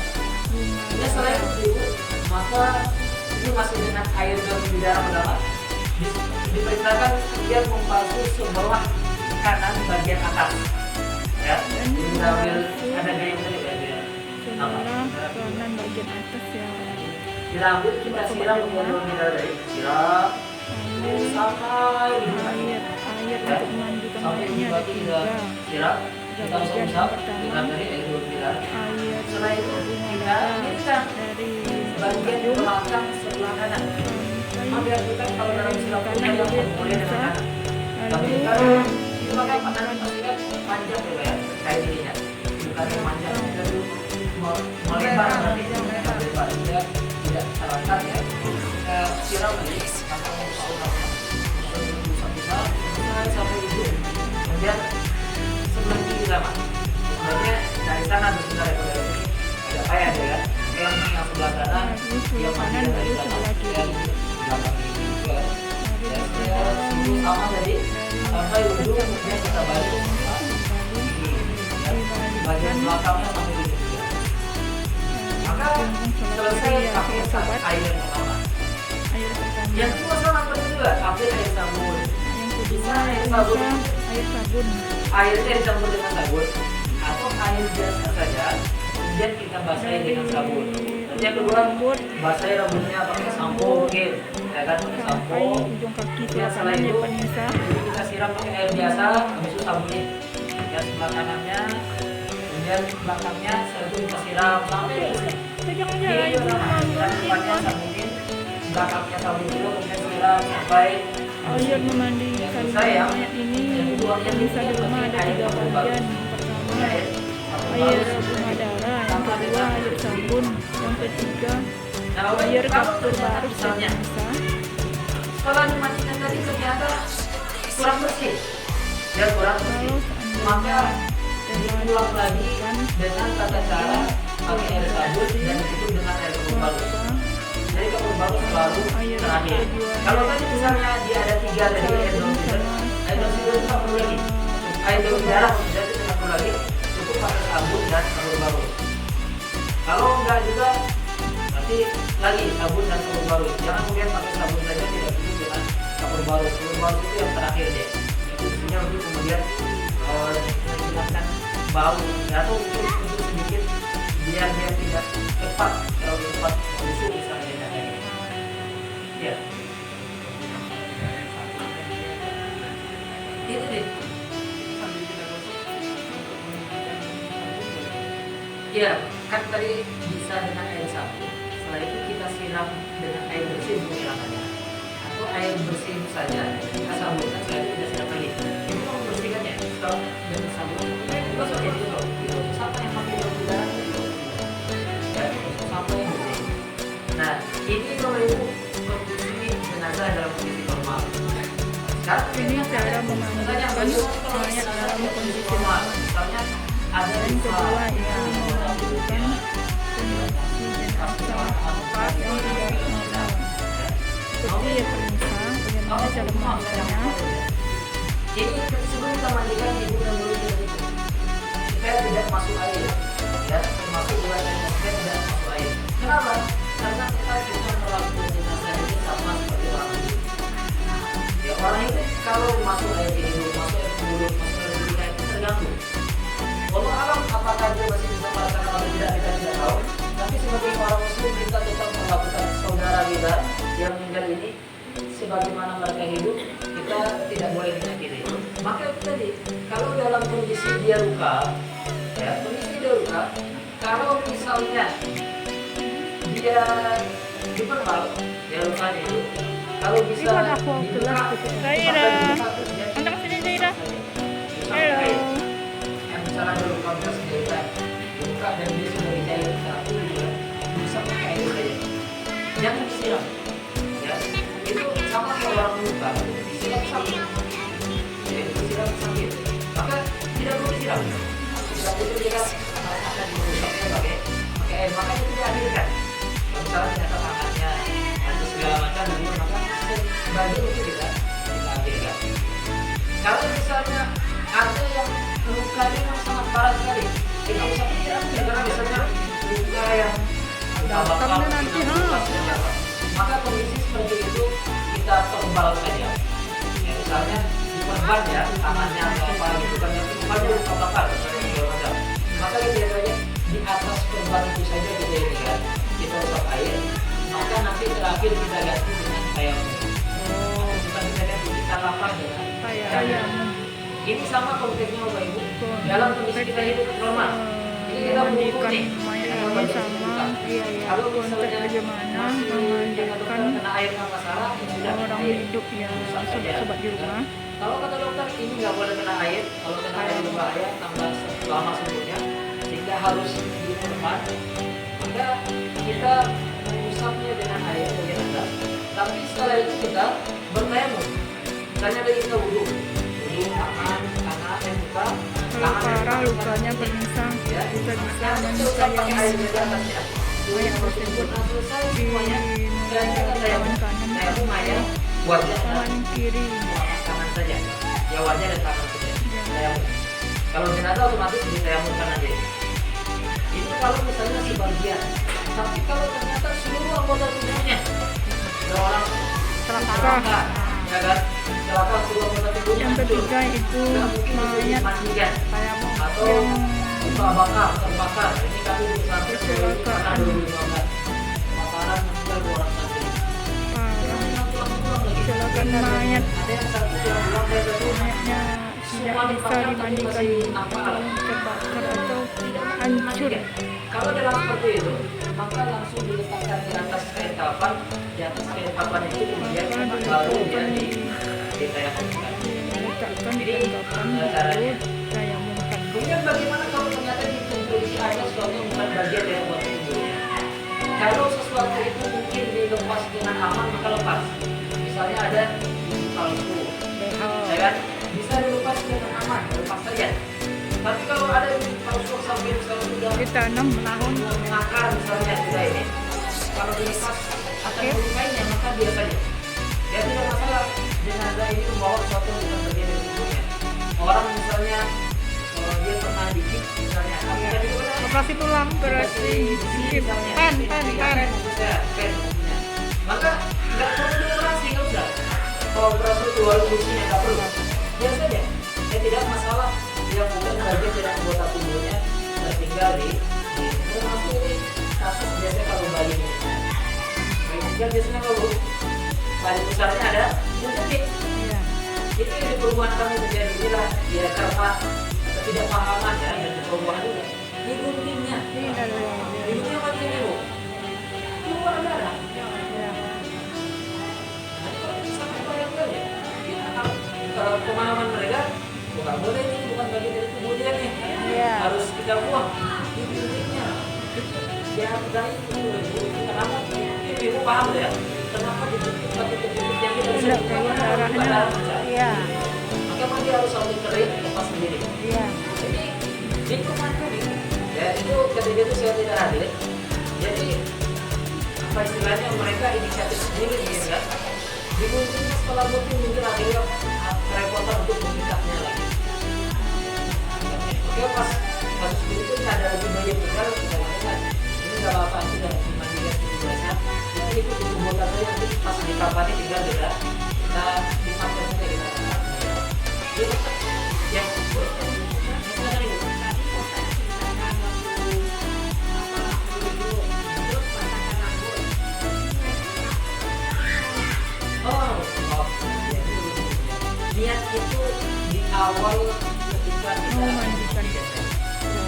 Ya setelah itu, maka ini masih dengan air daun bidara pertama. Diperintahkan dia membasuh sebelah kanan bagian atas. Ya, ini kita ambil ada gayung tadi ya. Kanan bagian atas ya. Kita ambil, kita siram dengan daun bidara tadi, siram sampai Air untuk mandi kembalinya ada tiga. siram, kita usap dengan dari air daun bidara. Air Setelah itu kita ikat dari bagian belakang sebelah kanan. Ambil kita kalau dalam siram kanan yang bagian boleh dengan kanan. Tapi lalu kalau dipakai kanan pastikan panjang ya kayak ininya, bukan panjang dari melebar berarti melebar dia tidak terangkat ya. Kita siram lagi sampai sampai ujung, kemudian sebelah kiri sama. Sebenarnya dari sana ada sebenarnya pada sini ada payah ya kan. Yang sebelah kanan, yang kanan dari baru sebelah kiri. yang belakang ini juga. Ya, saya sama tadi sampai ujung kemudian kita balik. Bagian belakangnya sampai di sini. Maka selesai pakai air yang pertama. Air pertama. Yang kedua sama seperti juga, pakai air sabun. Yang kedua Air sabun. air sabun. Airnya dicampur dengan sabun atau air biasa saja, kemudian kita basahi dengan sabun. Terus yang kedua, basahi rambutnya pakai sampo mungkin, ya kan, pakai sampo. Sampai ujung kaki Ya, sebelah setelah kanan ya itu pemirsa. kita siram pakai air biasa, habis itu sabunin. Ya, sebelah kanannya, kemudian belakangnya, setelah itu kita siram sampai ke sini. Pegang Ini aja juga sama, dan depannya sabunin, belakangnya sabun dulu, kemudian siram sampai air memandikan saya mayat ini bisa di rumah ada 3 bagian. Yang pertama air bunga darah, yang kedua air sabun, yang ketiga air kapur baru misalnya bisa. setelah dimandikan tadi ternyata kurang bersih, ya kurang bersih, Kalau maka seandainya diulang lagi kan dengan tata cara pakai air sabun dan itu dengan air kapur baru. Jadi kapur baru selalu terakhir. Kalau tadi misalnya dia ada 3 tadi air daun sidar itu tak perlu lagi. Air daun darah jadi tidak perlu lagi, cukup pakai sabun dan kapur baru. Kalau enggak juga nanti lagi sabun dan kapur baru. Jangan kemudian pakai sabun saja tidak cukup dengan kapur baru. Kapur baru itu yang terakhir deh. Itu isinya untuk kemudian menghilangkan bau atau untuk sedikit biar dia tidak cepat terlalu cepat busuk misalnya. Ya. Itu deh. Ya, kan tadi bisa dengan air sabun. Setelah itu kita siram dengan air bersih untuk siramnya. Atau air bersih saja kita sabunkan, setelah itu kita siram lagi. Itu mau membersihkannya. Kalau dengan sabun, gosok ya itu gitu. Sampai yang pakai daun darah itu. Ya, sampai yang bersih. Nah, ini kalau itu kondisi jenazah dalam kondisi normal. Sekarang ini cara memandikan mayat dalam kondisi normal. Misalnya ada yang kedua ya memandikan kondisi jenazah tempat yang tidak normal. Seperti ya pemirsa, bagaimana cara memandikannya? Ini sebelum kita mandikan ibu dan dulu supaya tidak masuk air, ya termasuk bulan yang supaya tidak masuk air. Kenapa? Karena kita juga melakukan jenazah ini sama seperti orang hidup. Ya orang itu kalau masuk air di hidung, masuk air mulut, masuk air telinga itu terganggu. Walau alam apakah dia masih bisa melakukan atau tidak kita tidak tahu. Tapi sebagai orang muslim kita tetap melakukan saudara kita yang meninggal ini sebagaimana mereka hidup, kita tidak boleh menyakiti. Maka itu tadi, kalau dalam kondisi dia luka, ya kondisi dia luka, kalau misalnya dia dipermal, dia lukanya itu, kalau bisa dibuka, Zaira, anda kesini Zaira. Halo. Yang misalnya ada luka bekas jahitan, dibuka dan dia sudah dijahit satu juga, bisa pakai air saja. Jangan disiram. Ya, itu sama kayak orang luka, disiram sakit. Ya, disiram sakit. Maka tidak perlu disiram. Disiram itu kita akan dirusaknya pakai air. Makanya itu diakhirkan. Kalau misalnya ternyata tangannya atau segala macam dulu, maka baju itu kita akhirkan. Kalau misalnya ada yang lukanya yang sangat parah sekali, kita bisa pikiran karena misalnya luka yang bakal nanti maka kondisi seperti itu kita tebal saja. Ya, misalnya diperban ya tangannya atau apa gitu kan, yang perbannya luka bakar segala macam. Maka biasanya di atas perban itu saja kita ini kan, kita usap air. Maka nanti terakhir kita ganti dengan ayam. Bukan kita ganti, kita lapar dengan ayam. Ini sama konteksnya Bapak Ibu dalam kondisi kita hidup normal. Ini kita Memandikan nih. mayat Kita ini baca sama kalau konteks misalnya bagaimana memandikan memandikan kena air nggak masalah, sudah orang air. hidup ya sobat-sobat di rumah. Kalau kata dokter ini nggak boleh kena air, kalau kena air berbahaya tambah lama sembuhnya, sehingga harus diperban. Maka kita mengusapnya dengan air bagian atas. Tapi setelah itu kita bertayamum. Misalnya dari kita wudhu tangan, muka. parah lukanya beringsang, bisa-bisa menyayangkan mayat tersebut dimulai dari tangan kanan sampai tangan kiri. tangan saja ya, wajah dan tangan saja tayamum. Kalau jenazah otomatis ditayamumkan aja. Itu kalau misalnya sebagian, tapi kalau ternyata seluruh anggota tubuhnya ada orang Celaka. ya kan, celaka seluruh anggota tubuhnya Yang hancur. ketiga itu Nggak mungkin itu mayat dimandikan tayamum atau yang luka bakar, terbakar. Ini kami sampai Kecelakaan. 2015 kebakaran meninggal 2 orang saja. parah, kecelakaan mayat, Ada yang satu yang bilang saya satu mayatnya tidak bisa dimandikan atau terbakar atau hancur. Kalau dalam seperti itu, maka langsung diletakkan di atas kain kafan. Di atas kain kafan itu kemudian baru dia ditayamumkan. Diletakkan di tanggapan baru tayamumkan. Kemudian bagaimana kalau ternyata di tubuh ini ada sesuatu yang bukan bagian dari anggota tubuhnya? Kalau sesuatu itu mungkin dilepas dengan aman, maka lepas. Misalnya ada gigi palsu, ya kan? Bisa dilepas dengan aman, lepas saja. Tapi kalau ada gigi palsu sampai misalnya sudah Ditanam tahun mengakar misalnya sudah ini, kalau dilepas akan melukainya, maka biasa saja. Ya tidak masalah. Jenazah ini membawa sesuatu yang bukan bagian dari tubuhnya. Orang misalnya dia pernah digigit misalnya, apakah itu benar? operasi tulang berarti gigit pen. Pen. Maka nggak perlu dioperasi, nggak usah. Kalau operasi keluar fungsinya nggak perlu. Biasa saja. Ya tidak masalah. Dia bukan bagian dari anggota tubuhnya tertinggal di termasuk ini kasus biasanya kalau bayi meninggal. Bayi meninggal biasanya kalau bayi besarnya ada menjepit. Iya. Itu yang di perubahan kami terjadi inilah ya karena ketidakpahaman ya dan perubahan juga. Ini guntingnya. Guntingnya macam ini bu. Keluar darah. Nanti kalau misalkan bayangkan ya, kalau pemahaman mereka, bukan boleh ini bukan bagian dari tubuh dia nih. Iya. Harus kita buang. Ini guntingnya. Dia dari itu. Kenapa? Ini ibu paham ya? Kenapa dibentuk satu titik yang kita Tidak keluar darahnya. Iya. maka dia harus sampai kering lepas sendiri. Iya. Jadi di rumah kami ya itu ketika itu saya tidak hadir. Jadi apa istilahnya mereka inisiatif sendiri gitu kan. Diguntingnya setelah gunting mungkin akhirnya kerepotan untuk mengikatnya lagi. Oke pas kasus itu ada lagi bayi yang tinggal kita lakukan. Ini nggak apa-apa sudah dimandikan itu biasa. Jadi itu dikumpulkan saja nanti pas di kapalnya tinggal kita dipakai saja kita. Ya, silakan ibu. Niat itu di awal ketika kita Memandikan.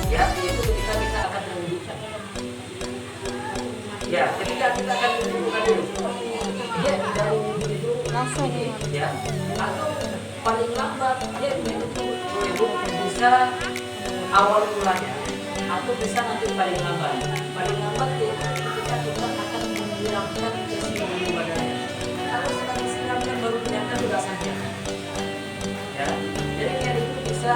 ya, yaitu ketika kita akan menunjukkan. Ya, ketika kita akan menunjukkan dulu. Ya, dari wudhu itu Langsung. ya, atau paling lambat ya itu bisa awal mulanya atau bisa nanti paling lambat ya ketika kita akan menyiramkan ke seluruh badannya. Kalau setelah disiramkan baru ternyata sudah saja. Ya, jadi niat itu bisa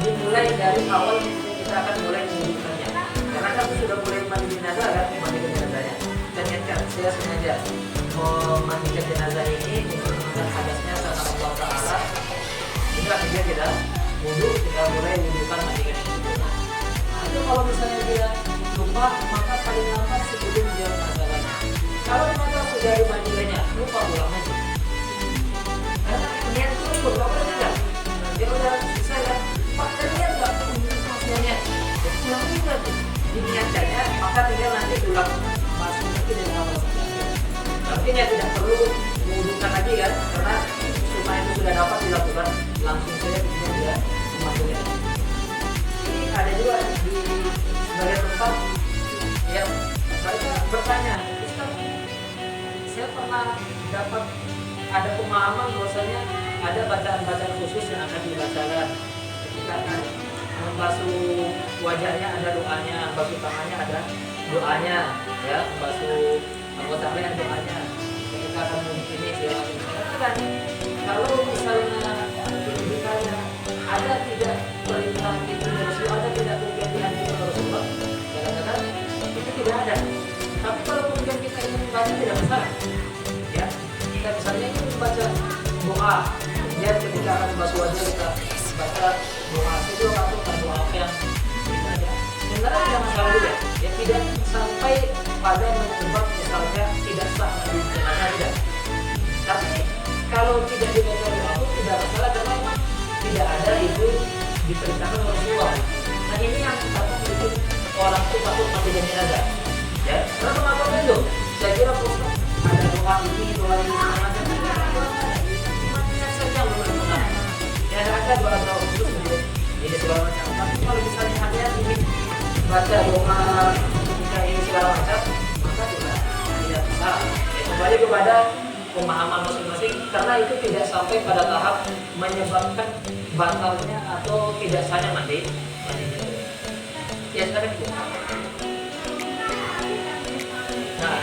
dimulai dari awal kita akan mulai menunjukkannya. Karena kamu sudah mulai mandi jenazah kan, memandikan jenazahnya. Dan niatkan saya sengaja memandikan jenazah ini untuk mengangkat hadasnya karena Allah Taala. Itu akhirnya kita wudhu, kita mulai wudhukan mandikan yang sempurna. Itu kalau misalnya dia lupa, maka paling lambat sebelum dia masalahnya. Kalau ternyata sudah dimandikannya, lupa ulang aja. Karena niat itu beberapa tidak. Dia udah susah ya. Pak, niat nggak? Maksudnya niat. Ulang lagi berarti. Diniatkannya, maka tinggal nanti ulang masuk lagi dari awal sampai akhir. Mungkin ya tidak perlu mewudhukan lagi kan, karena semua itu sudah dapat dilakukan langsung saja kemudian dia memandikan. Ini ada juga di sebagian tempat yang mereka bertanya, Ustaz, saya pernah dapat ada pemahaman bahwasanya ada bacaan-bacaan khusus yang akan dibacakan ketika akan membasuh wajahnya ada doanya, basuh tangannya ada doanya, ya, basuh anggota lain doanya. Ketika akan ini kan kalau misalnya ditanya ada tidak perintah itu doa. Kemudian ketika akan basuh wajah kita baca doa itu atau doa apa yang sebenarnya tidak masalah juga. Ya tidak sampai pada menyebab misalnya tidak sah mandi jenazah tidak. Tapi kalau tidak dibaca doa pun tidak masalah karena memang tidak ada itu diperintahkan oleh Rasulullah. Nah ini yang pertama bikin orang itu takut mati jenazah. Ya, karena kenapa itu? Saya kira Ustaz ada doa ini segala macam. Cuma niat saja benar-benar. Ya ada doa khusus gitu. Ini segala macam. Tapi kalau misalnya hanya ingin baca doa ketika ini segala macam, maka juga tidak masalah. Ya, kembali kepada pemahaman masing-masing karena itu tidak sampai pada tahap menyebabkan batalnya atau tidak sahnya mandi. Ya sekarang itu. Nah,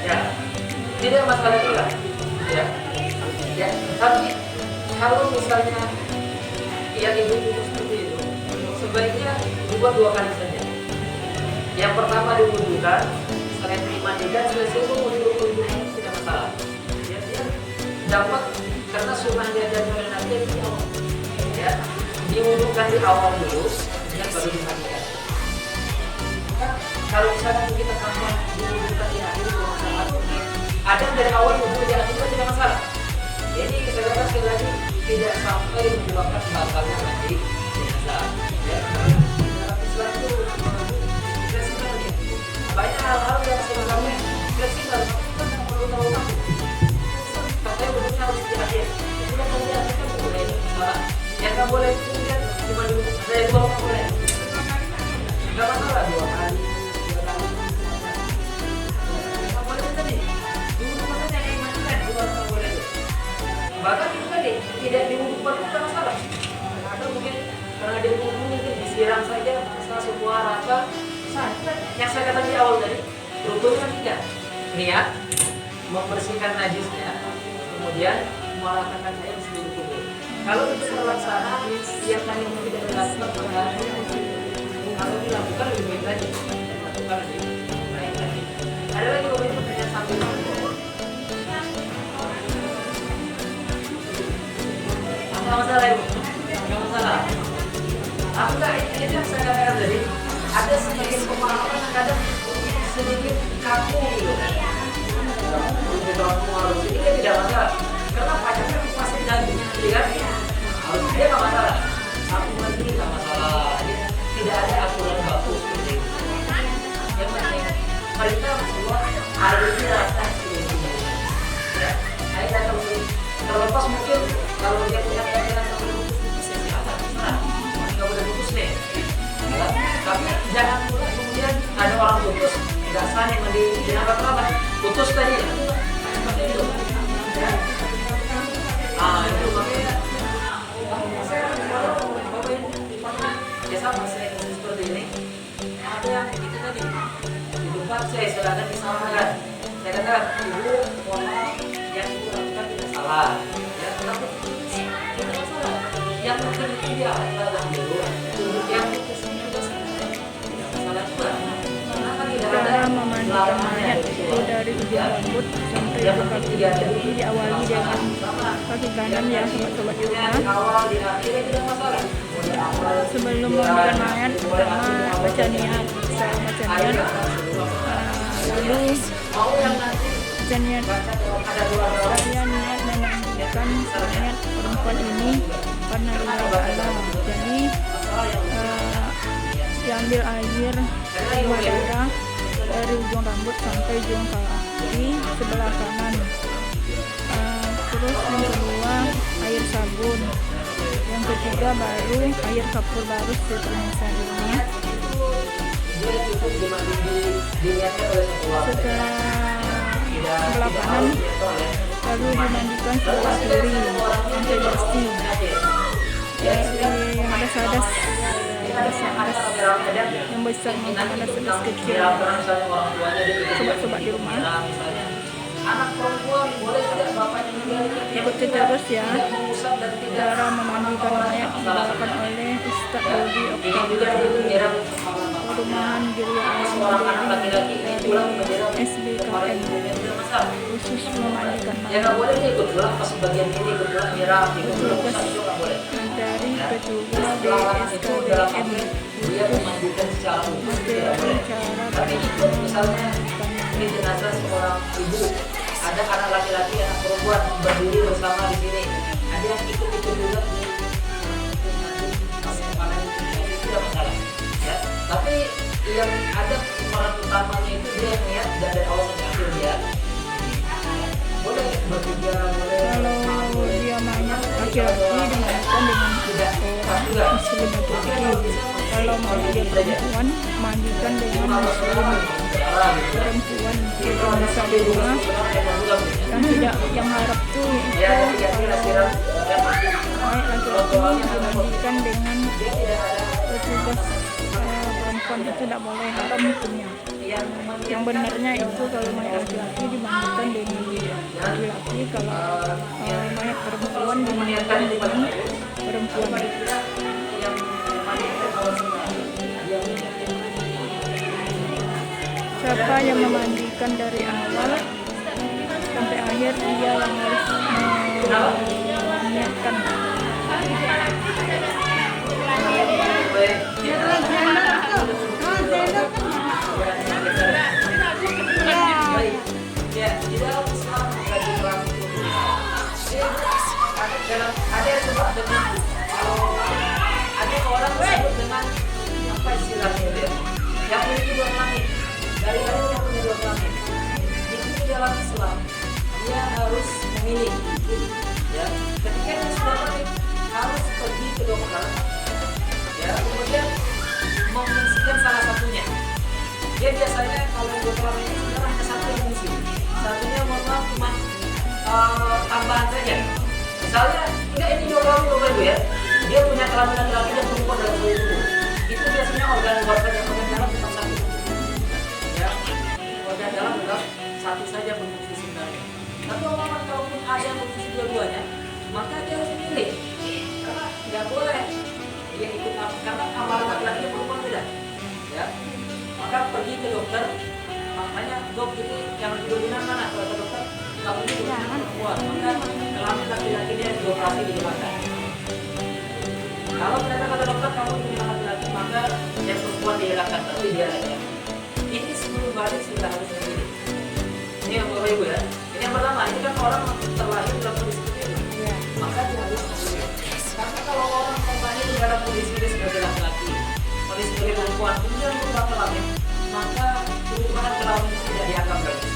ya tidak masalah juga. Ya, tapi kalau misalnya yang ibu seperti itu, sebaiknya dibuat 2 kali saja. Yang pertama diwudukan, setelah dimandikan selesai itu wudhu tidak masalah. Ya, dia dapat karena sunnahnya dan Nabi di awal. Ya, diwudukan di awal dulu, kemudian baru dimandikan. Kalau misalnya kita tambah diwudukan di akhir itu masalah. Ada dari awal wudhu di akhir itu tidak masalah. Jadi saya katakan sekali lagi tidak sampai menyebabkan batalnya mandi jenazah. Ya, dalam Islam itu fleksibel ya. Banyak hal-hal yang sebenarnya fleksibel, kita tidak perlu tahu kamu. Katanya wudhunya harus di akhir. Sudah kalau di akhir kan boleh masalah. Yang nggak boleh kemudian cuma diwudhu. Saya dua nggak boleh. Nggak masalah 2 kali. Bahkan itu tadi tidak diwudhukan pun tidak masalah. Ada mungkin karena dia wudhu mungkin disiram saja masalah semua rata. Yang saya katakan di awal tadi rukunnya kan 3. Niat membersihkan najisnya, kemudian meratakan air di seluruh tubuh. Kalau itu terlaksana, yang tadi mungkin tidak dilakukan pada kalau dilakukan lebih baik lagi. Dilakukan lebih baik lagi. Ada lagi beberapa pertanyaan sambil nggak masalah ibu, nggak masalah. Aku nggak ini yang saya katakan tadi. Ada sedikit pemahaman yang kadang sedikit kaku gitu. Ini tidak masalah. Karena pacarnya pasti dagingnya nanti kan, harus dia nggak masalah. Satu lagi nggak masalah. Tidak ada aturan baku seperti itu. Yang penting mereka semua harus dirasa seluruhnya. Ya, saya kata terlepas mungkin kalau dia punya pikiran nggak boleh putus deh. Tapi jangan pula kemudian ada orang putus nggak sah yang di apa putus tadi seperti itu. Ya. Itu makanya saya ya sama saya seperti ini. Ada yang itu tadi di tempat saya silakan disampaikan. Saya katakan ibu mohon maaf yang ibu lakukan tidak salah. Yang penting itu dia adalah dulu yang juga tidak masalah juga. Cara memandikan mayat itu dari ujung rambut sampai ujung kaki. Jadi diawali dengan kaki kanan ya sobat-sobat di rumah. Sebelum memandikan mayat, pertama baca niat. Saya baca niat, lalu baca niat. Saya niat memandikan mayat perempuan ini karena lillahi ta'ala. Jadi diambil air 5 darah dari ujung rambut sampai ujung kaki sebelah kanan. Terus yang kedua air sabun. Yang ketiga baru air kapur baru seperti misalnya. Sebelah kanan lalu dimandikan sebelah kiri sampai bersih. Yang ada sadas yang besar maupun ada sadas kecil. Sobat-sobat di rumah ikuti terus ya cara memandikan mayat dilakukan oleh Ustaz Dodi Oktaviani. Perumahan Geria seorang anak Alam laki-laki ini pulang ke bendera kemarin SBKM tidak masalah. khusus memandikan Ya nggak boleh dia ikut pulang pas bagian ini ikut pulang merah ikut pulang petugas itu nggak boleh. dari petugas Larangan itu dalam BSKDM arti dia memandikan secara umum itu tidak materi boleh. cara Tapi ikut misalnya memandikan ini jenazah seorang ibu, ada anak laki-laki, anak perempuan berdiri bersama di sini. Ada yang ikut-ikut juga itu tidak masalah. Ya. Tapi yang ada peran utamanya itu dia yang lihat dan dari awal sampai akhir dia. Boleh bertiga, boleh kalau dia mayat laki-laki dimandikan dengan tidak orang muslim atau kalau mau dia perempuan mandikan dengan muslim perempuan yang bisa di rumah yang tidak yang harap tuh itu kalau mayat laki-laki dimandikan dengan petugas perempuan itu tidak boleh, haram hukumnya. Yang benarnya itu kalau mayat laki-laki dimandikan dengan laki-laki, kalau mayat perempuan dimandikan dengan perempuan. Siapa yang memandikan dari awal sampai akhir dia yang harus menyiapkan. Ya, di dalam Islam ada orang ada yang sebut dengan ada orang disebut dengan apa istilahnya itu ya, yang memiliki dua kelamin. Dari yang punya dua kelamin itu di dalam Islam dia harus memilih. Ya, ketika dia sudah kawin harus pergi ke dokter. Ya, kemudian mengungsikan salah satunya. Dia biasanya kalau dua kelamin itu sebenarnya hanya satu yang mengungsi. Satunya mohon maaf cuma tambahan saja. Misalnya, enggak ini dua kelamin Bapak Ibu ya. Dia punya kelamin laki-laki dan perempuan dalam tubuh itu. Itu biasanya organ dalam tetap satu. Ya, organ dalam tetap satu saja berfungsi sebenarnya. Tapi orang kalaupun ada yang berfungsi dua-duanya, maka dia harus memilih. Karena nggak boleh dia ikut karena amalan laki-laki dan perempuan beda. Ya, maka pergi ke dokter. Makanya dok ini yang lebih dominan mana? Kalau ke dokter, kamu ini dominan perempuan. Maka kelamin laki-laki dia dioperasi dihilangkan. Kalau ternyata kata dokter kamu dominan laki-laki, maka yang perempuan dihilangkan. Tapi dia aja. Ini sebelum balik sudah harus memilih. Ini yang Bapak Ibu ya. Ini yang pertama, ini kan orang terlahir dalam kondisi seperti itu. Maka dia harus memilih. Karena kalau orang kembali dalam kondisi dia sebagai laki-laki, kondisi sebagai perempuan, kemudian berubah kelamin, maka perubahan kelamin tidak dianggap lagi.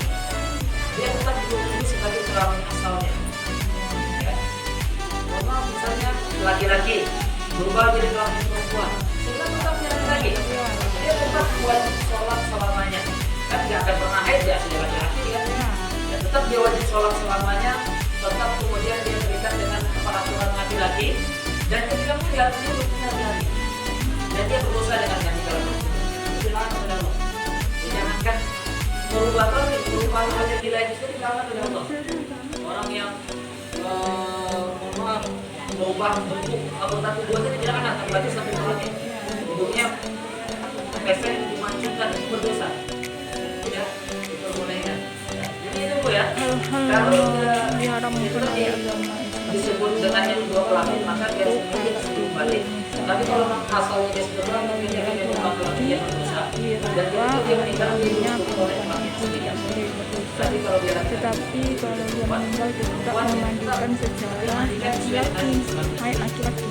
Dia tetap diukur sebagai kelamin asalnya. Ya. Mohon maaf, misalnya laki-laki berubah jadi kelamin perempuan, sehingga tetap laki-laki. Dia tetap wajib sholat selamanya. Kan tidak akan pernah haid ya, sebagai laki-laki kan. Ya, tetap dia wajib sholat selamanya. Tetap kemudian dia terikat dengan peraturan laki-laki. Dan ketika meninggal dia berpunya laki-laki. Dan dia berusaha dengan ganti kelamin. Silakan kepada Allah. Jangankan merubah kelamin, merubah wajah gila itu sendiri silakan kepada Allah. Orang yang merubah bentuk anggota tubuhnya tidak akan terbaca sampai kelamin. Bentuknya pesek dimancungkan itu berdosa. Tidak diperbolehkan. Jadi itu Bu ya. Kalau diharamkan oleh agama disebut dengan yang dua kelamin maka dia sendiri sebelum balik. Tapi kalau asalnya dia sudah kelamin dia akan merubah kelamin yang berdosa. Dan itu dia meninggal dia oleh kelamin sendiri. Tapi kalau dia tetapi kalau dia meninggal tetap memandikan secara laki-laki, mayat laki-laki.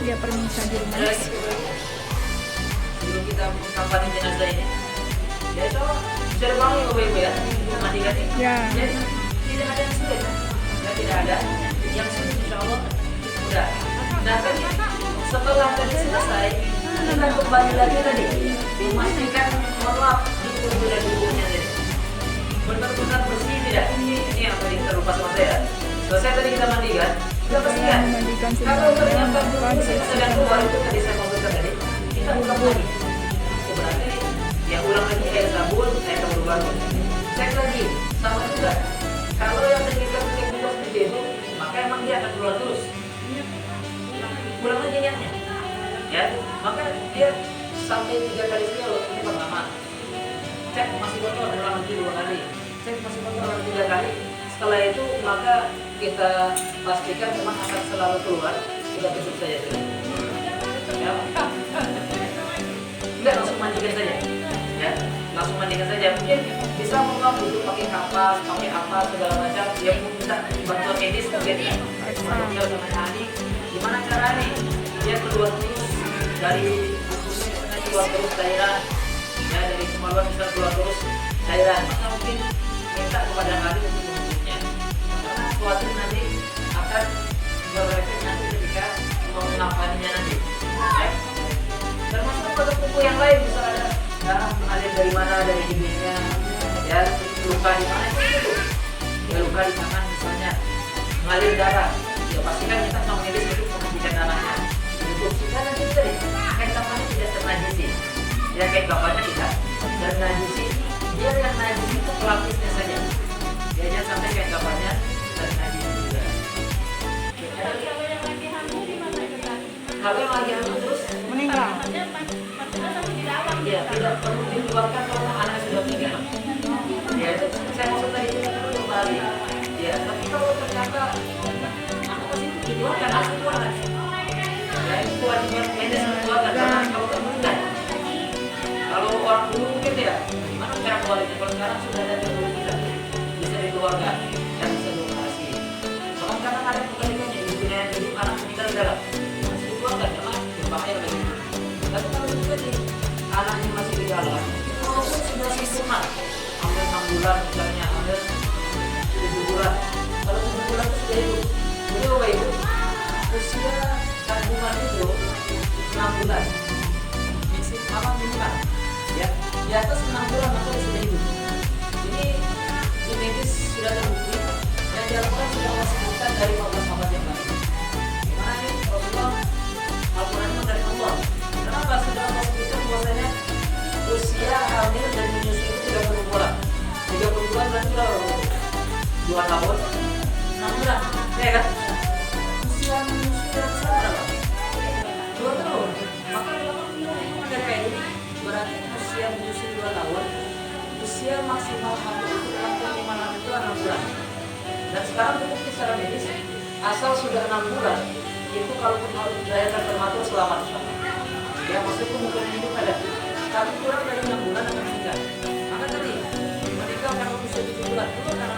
Dia permisa di rumah. Sebelum kita kampanye jenazah ini, ya itu bisa dibangun Bapak Ibu ya, memandikan ini. Ya. Jadi tidak ada yang sulit, ya tidak ada yang sulit, insya Allah mudah. Nah tadi setelah tadi selesai, kita kembali lagi tadi memastikan menolak di tubuh dan tubuhnya tadi benar-benar bersih tidak. Ini yang tadi kita lupa sama saya. Selesai tadi kita mandikan, kita bersihkan. Kalau ternyata tubuh sedang keluar itu tadi saya maksudkan tadi, kita ulang lagi. Itu berarti ya ulang lagi air sabun, air sabun baru. Cek lagi, sama juga. Kalau yang tadi kita keluar seperti itu, maka emang dia akan keluar terus. Ulang lagi niatnya, ya. Maka dia sampai 3 kali saja loh, ini pertama. Cek masih kotor, ulang lagi 2 kali. Cek masih kotor, ulang 3 kali. Setelah itu maka kita pastikan memang akan selalu keluar, kita tutup saja dulu. Ya. Enggak, langsung mandikan saja. Ya, langsung mandikan saja. Mungkin bisa memang butuh pakai kapas, pakai apa segala macam. Yang minta bantuan medis mungkin ya. Dokter sama ahli. Gimana cara nih? Dia keluar terus dari misalnya keluar terus cairan. Ya, dari kemaluan bisa keluar terus cairan. Maka mungkin minta kepada ahli untuk mengukurnya. Karena khawatir nanti akan berefek nanti ketika mengapaninya nanti. Ya. Termasuk pada kuku yang lain bisa ada darah mengalir dari mana, dari hidungnya, ya luka di mana itu, ya luka di tangan misalnya mengalir darah, ya pastikan kita sama medis untuk menghentikan darahnya. Untuk kita nanti tadi kain kafannya tidak ternajisi, ya kain kafannya tidak ternajisi, dia yang najis itu pelapisnya saja, dia jangan sampai kain kafannya ternajisi juga. Kalau yang lagi hamil terus Meninggal. ya tidak perlu dikeluarkan kalau anak sudah meninggal. Ya itu saya maksud tadi itu perlu kembali. Ya tapi kalau ternyata anak masih dikeluarkan harus dikeluarkan. Ya itu kewajiban medis dikeluarkan karena kalau terbuka. Kalau orang dulu mungkin tidak. Gimana cara keluarnya? Kalau sekarang sudah ada teknologi bisa dikeluarkan dan bisa dioperasi. Soalnya karena ada kebalikannya ibunya yang hidup anak meninggal di dalam masih dikeluarkan karena berbahaya bagi ibu. Tapi kalau juga nih anaknya masih di dalam, walaupun sudah sempurna, hampir 6 bulan misalnya, hampir 7 bulan. Kalau 7 bulan itu sudah hidup. Jadi Bapak Ibu, usia kandungan itu 6 bulan. Minimal. Ya, di atas 6 bulan maka dia sudah hidup. Ini di medis sudah terbukti dan dilakukan sudah disebutkan dari 15 abad yang lalu. Gimana ini? Rasulullah Al-Quran itu dari Allah. Kenapa sudah Allah sebutkan bahwasanya usia hamil dan menyusui itu 30 bulan. 30 bulan berarti berapa? 2 tahun 6 bulan, ya kan? Usia menyusui dan usia berapa? 2 tahun. Maka kalau ada kayak ini berarti usia menyusui 2 tahun, usia maksimal hamil itu 65 itu 6 bulan. Dan sekarang terbukti secara medis asal sudah 6 bulan itu kalaupun dilahirkan prematur selamat. Ya maksudku mungkin hidup ada, tapi kurang dari 6 bulan akan meninggal. Maka tadi meninggal karena usia 7 bulan itu karena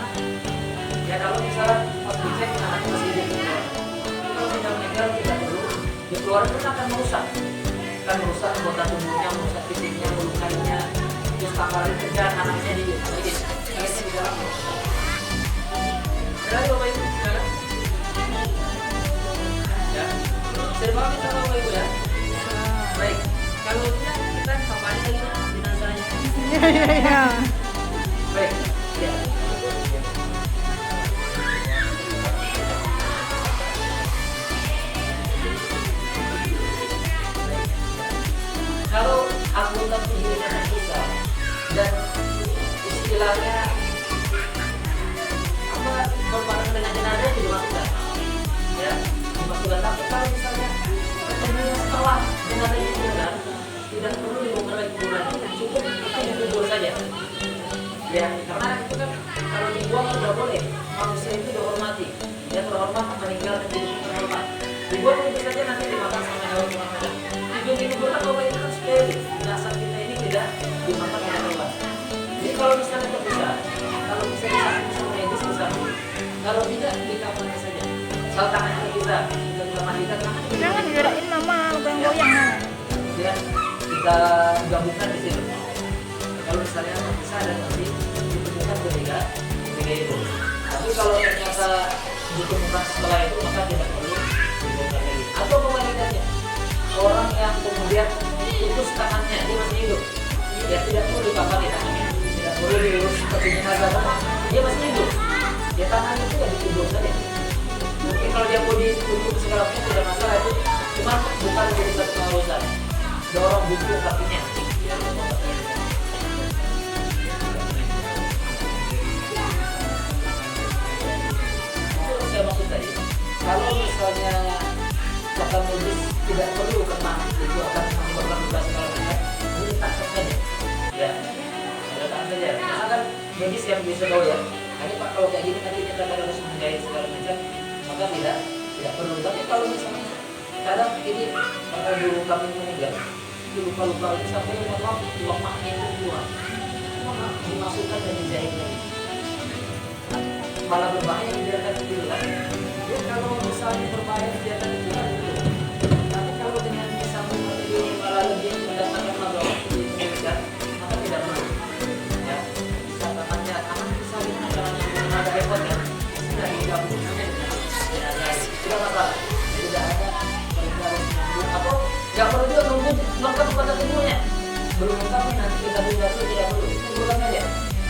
ya kalau misalnya pas dicek anaknya masih hidup, kalau sudah meninggal tidak perlu dikeluarkan pun akan merusak anggota tubuhnya, merusak fisiknya, melukainya, terus tambah lagi kerjaan anaknya di dalam. Ada Bapak Ibu sekarang? Ya, serba kita Bapak Ibu ya. Baik, kalau tidak kita kapan lagi jenazahnya? Iya. Baik, ya. Kalau akuntan hidupnya bisa dan istilahnya apa berbarengan dengan jenazah itu dimasukkan, ya dimasukkan. Tapi kalau misalnya kemudian setelah jenazah itu benar, tidak perlu dibongkar lagi kuburan, cukup itu dikubur saja. Ya, karena itu kan kalau dibuang sudah boleh, manusia itu dihormati, dia terhormat, meninggal dan hidup terhormat. Dibuang itu saja nanti dimakan sama hewan kurang. Hidung dikubur kan Bapak itu kan steril, jasad kita ini tidak dimakan oleh hewan. Jadi kalau misalnya itu bisa, kalau bisa disambung medis bisa, kalau tidak di kamarnya saja. Sal tangannya bisa, kita juga mandikan tangan. Jangan digerakin mama, goyang-goyang. Ya, kita gabungkan di situ. Kalau misalnya bisa dan nanti ditemukan ketika itu. Tapi kalau ternyata ditemukan setelah itu maka tidak perlu dibongkar lagi. Atau kebalikannya, orang yang kemudian putus tangannya dia masih hidup, ya tidak perlu dipapari tangannya, tidak perlu diurus seperti jenazah, dia masih hidup, ya tangan itu ya dikubur saja. Mungkin kalau dia mau ditutup segala macam tidak masalah itu, cuma bukan menjadi satu keharusan. Dorong buku kakinya. Itu saya maksud tadi. Kalau misalnya kata medis tidak perlu karena itu akan menyebabkan luka segala macam, medis yang bisa tahu ya. Nanti Pak kalau kayak gini nanti kita harus menjahit segala macam, maka tidak perlu. Tapi kalau misalnya kadang ini kalau dulu kami meninggal, luka-luka ini sampai lemaknya itu keluar, maka dimasukkan dan dijahit lagi. Malah berbahaya dibiarkan dulu kan. Ya kalau misalnya berbahaya dibiarkan dulu kan dulu. Tapi kalau dengan misalnya materi malah lebih mendatangkan masalah di pendidikan, maka tidak perlu. Ya, bisa tangannya tangan bisa dengan ada repot ya. Sudah digabung saja dengan jenazah. Tidak masalah. Tidak ada harus menunggu atau nggak perlu juga nunggu lengkap pada tubuhnya. Belum lengkap nanti kita buka dulu tidak perlu. Kumpulkan saja.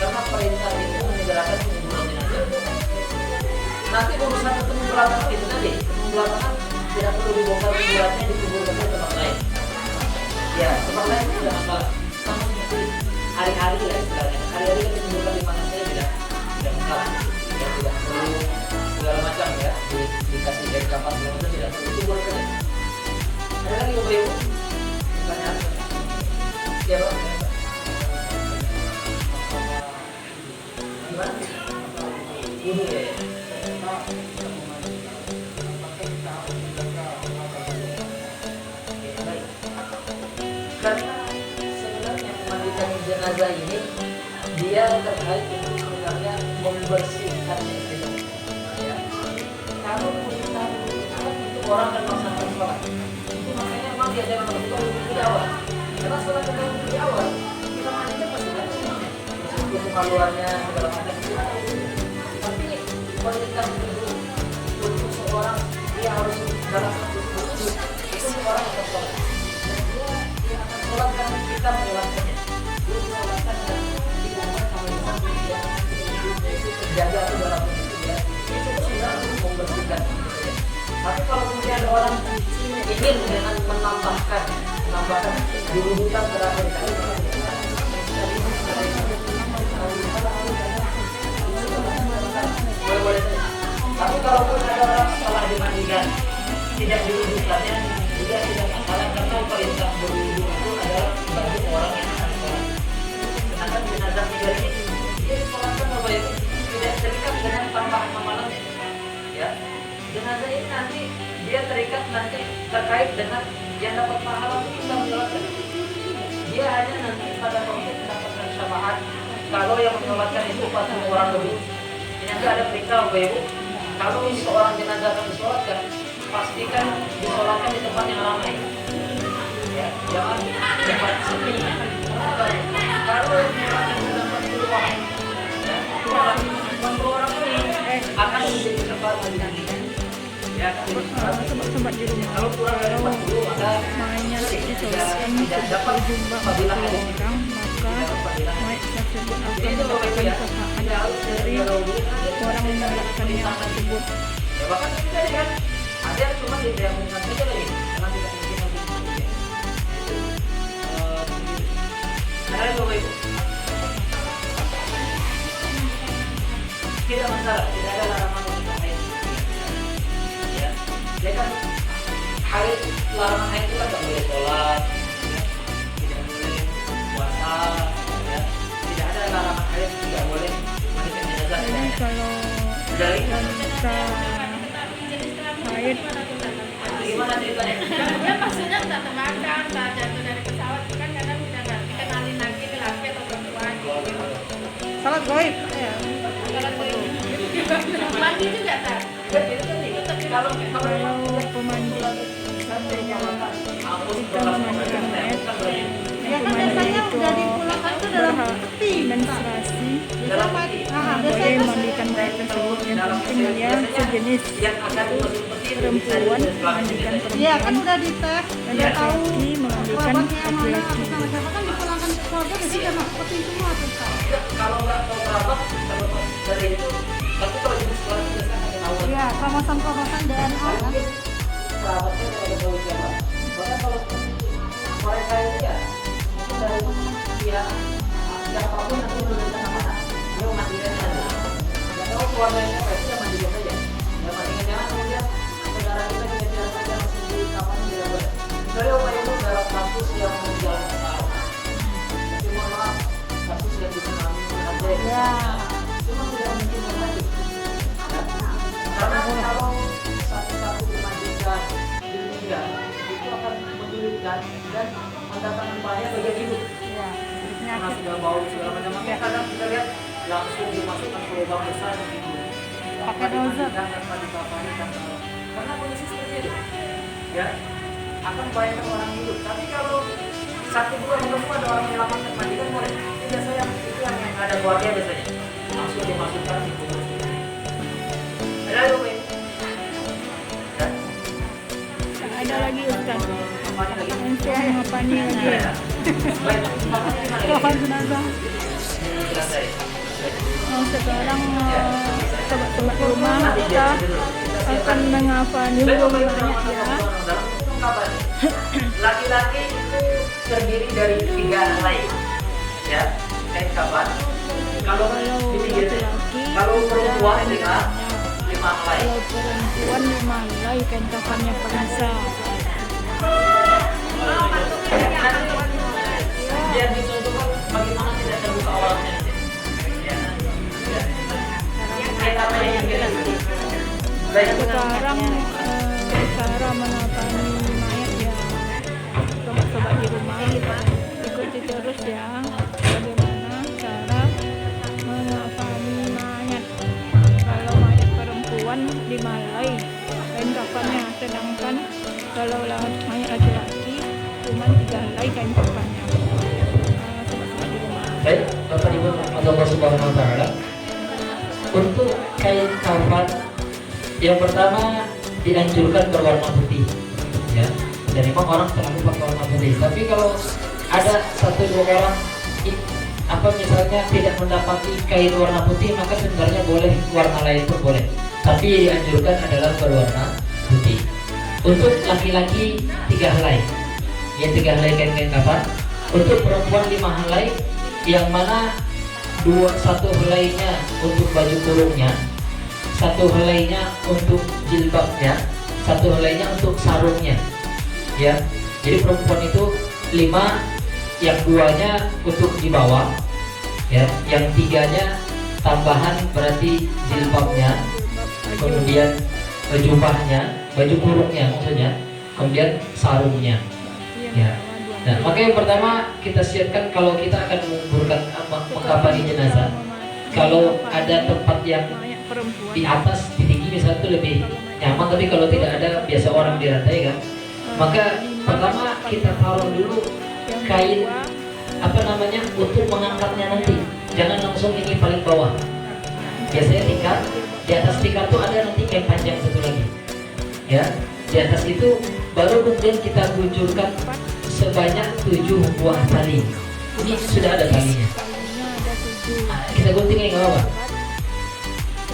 Karena perintah itu menyegerakan penguburan jenazah. Nanti urusan ketemu belakangan itu tadi, ketemu belakangan tidak perlu dibongkar kuburannya, dikuburkan ke tempat lain. Ya, tempat lain itu tidak masalah. Sama seperti hari-hari lah istilahnya. Hari-hari kan dikuburkan di mana saja tidak masalah. Ya, tidak perlu segala macam ya, dikasih dari kapas segala macam tidak perlu dikuburkan saja. Ada lagi Bapak Ibu? Pertanyaan? Ya Pak. Gimana? Ibu ya. Karena sebenarnya memandikan jenazah ini dia terkait dengan sebenarnya membersihkannya itu. Ya. Kalau kita itu orang kan melaksanakan sholat, itu makanya memang diajarkan untuk di awal. Karena sholat kita di awal kita mandikan pasti kan semuanya, meskipun luarnya segala macam itu. Tapi kalau kita untuk seorang dia harus dalam satu waktu itu seorang akan sholat. Sholat karena kita menjalankannya. Dia sholatkan dan dilakukan sama dia terjaga atau dalam kondisi dia. Itu sudah membersihkan. Tapi kalau kemudian ada orang ingin dengan menambahkan dirubutan terakhir kali boleh. Tapi kalaupun ada orang setelah dimandikan tidak dirubutannya, dia tidak masalah karena perintah berwudu itu adalah bagi orang yang akan sholat. Sedangkan jenazah meninggal ini dia disolatkan Bapak Ibu tidak terikat dengan tambahan amalannya. Ya, jenazah ini nanti dia terikat nanti terkait dengan yang dapat pahala itu kita menyolatkan. Dia hanya nanti pada konteks mendapatkan syafaat kalau yang menyolatkan itu 40 orang lebih. Ini nanti ada perintah Bapak Ibu. Kalau seorang jenazah akan disolatkan, pastikan disolatkan di tempat yang ramai. Ya, jangan tempat sepi. Kalau yang menyolatkan sudah 40 orang, ya, 40 orang ini akan menjadi tempat mandikan. Ya, Sobat di rumah, kalau kurang dari 40 maka mainnya disolatkan tidak dapat berjumlah 40 apabila ada orang, maka mayat tersebut akan mendapatkan syafaat dari orang yang menyolatkannya tersebut. ya bahkan ini tadi kan ada yang cuma didiamkan saja lagi karena tidak mungkin lagi ada yang Bapak Ibu tidak masalah, tidak ada larangan untuk haid ya. Dia kan haid, larangan haid itu kan tidak boleh sholat ya. Tidak boleh puasa ya. Tidak ada larangan haid, tidak boleh mandikan jenazah. Jadi kalau Dari wanita haid gimana ceritanya? Ya maksudnya tak terbakar, tak jatuh dari pesawat kan kadang udah nggak dikenalin lagi ke laki atau perempuan. salat goib ya. Mandi juga tak. Kalau Pemandi seandainya kita memandikan mayat, Ya kan biasanya udah dipulangkan tuh dalam peti. menstruasi dalam boleh memandikan mayat tersebut. Yang penting dia sejenis yang akan dimasuk peti itu bisa perempuan dijelas memandikan Iya perempuan kan udah dites, dan udah tahu laki-laki memandikan kerabatnya yang mana laki-laki. apa sama siapa kan dipulangkan ke keluarga jadi udah masuk peti semua tuh Kak. kalau nggak tahu kerabat terlepas dari itu, tapi kalau jenis keluarga biasanya ada tahu Iya, kromosom DNA kan. kerabatnya ada tahu siapa. Bahkan kalau mereka itu ya mungkin dari pihak siapapun nanti menentukan mana dia mandikan aja. Nggak tahu keluarganya siapa itu ya mandikan saja. Ya mandikan jangan kemudian saudara kita biarkan saja masih di kamar tidak boleh. Kecuali Bapak Ibu dalam kasus yang menjalani kesalahan. Tapi mohon maaf, kasus yang ditangani ada yang Ya, Ya. Cuma tidak mungkin maju. Ya. Karena kalau satu-satu memajukan dunia itu akan menyulitkan dan mendatangkan bahaya bagi hidup. Ya. Karena Penyakit. sudah bau segala macam. Makanya kadang kita lihat langsung dimasukkan ke lubang besar begitu. Pakai dozer. Tanpa dikapani karena kondisi seperti itu. Ya, akan membahayakan orang hidup. Tapi kalau satu dua ketemu ada orang menyelamatkan mandi kan boleh. Itu biasanya itu yang ada keluarga biasanya langsung dimasukkan di kubur. Ada lagi Pak? Ya. Ada lagi Ustaz. Apa lagi? Saya apa nih lagi? Baik, makan di mana? Pohon jenazah. Selesai. Sekarang sobat-sobat rumah kita akan mengafani banyak ya. Laki-laki itu terdiri dari 3 helai, ya, kain kapan. Kalau Kalau ini gitu, laki-laki kalau perempuan tiga 5 helai. Kalau perempuan 5 helai kain kafannya perisa. Biar dicontohkan bagaimana tidak terbuka auratnya. Ya. Ya. Kain apa yang gini? Baik. Sekarang cara mengafani mayat ya, sobat-sobat di rumah ikuti terus ya bagaimana cara mengafani mayat. Kalau mayat perempuan dimalai kain kafannya, sedangkan kalau mayat laki-laki cuma 3 helai kain kafannya. Sobat-sobat di rumah. Baik, Bapak Ibu Allah Subhanahu wa taala. Untuk kain kafan yang pertama dianjurkan berwarna putih, ya. Dan memang orang selalu pakai warna putih. Tapi kalau ada 1-2 orang misalnya tidak mendapati kain warna putih, maka sebenarnya boleh warna lain pun boleh. Tapi dianjurkan adalah berwarna putih. Untuk laki-laki 3 helai, ya 3 helai kain kafan. Untuk perempuan 5 helai, yang mana 1 helainya untuk baju kurungnya, 1 helainya untuk jilbabnya, 1 helainya untuk sarungnya, ya. Jadi perempuan itu 5, yang 2-nya untuk di bawah, ya. Yang 3-nya tambahan berarti jilbabnya, kemudian jubahnya, baju kurungnya maksudnya, kemudian sarungnya, ya. Nah, maka yang pertama kita siapkan kalau kita akan menguburkan mengkafani jenazah. Kalau ada tempat yang di atas, di tinggi misalnya itu lebih nyaman, tapi kalau tidak ada biasa orang di rantai kan, maka pertama kita taruh dulu kain untuk mengangkatnya nanti. Jangan langsung ini paling bawah. Biasanya tikar, di atas tikar tuh ada nanti kain panjang satu lagi, ya. Di atas itu baru kemudian kita kuncurkan sebanyak 7 buah tali. Ini sudah ada talinya. Nah, kita gunting nggak apa-apa.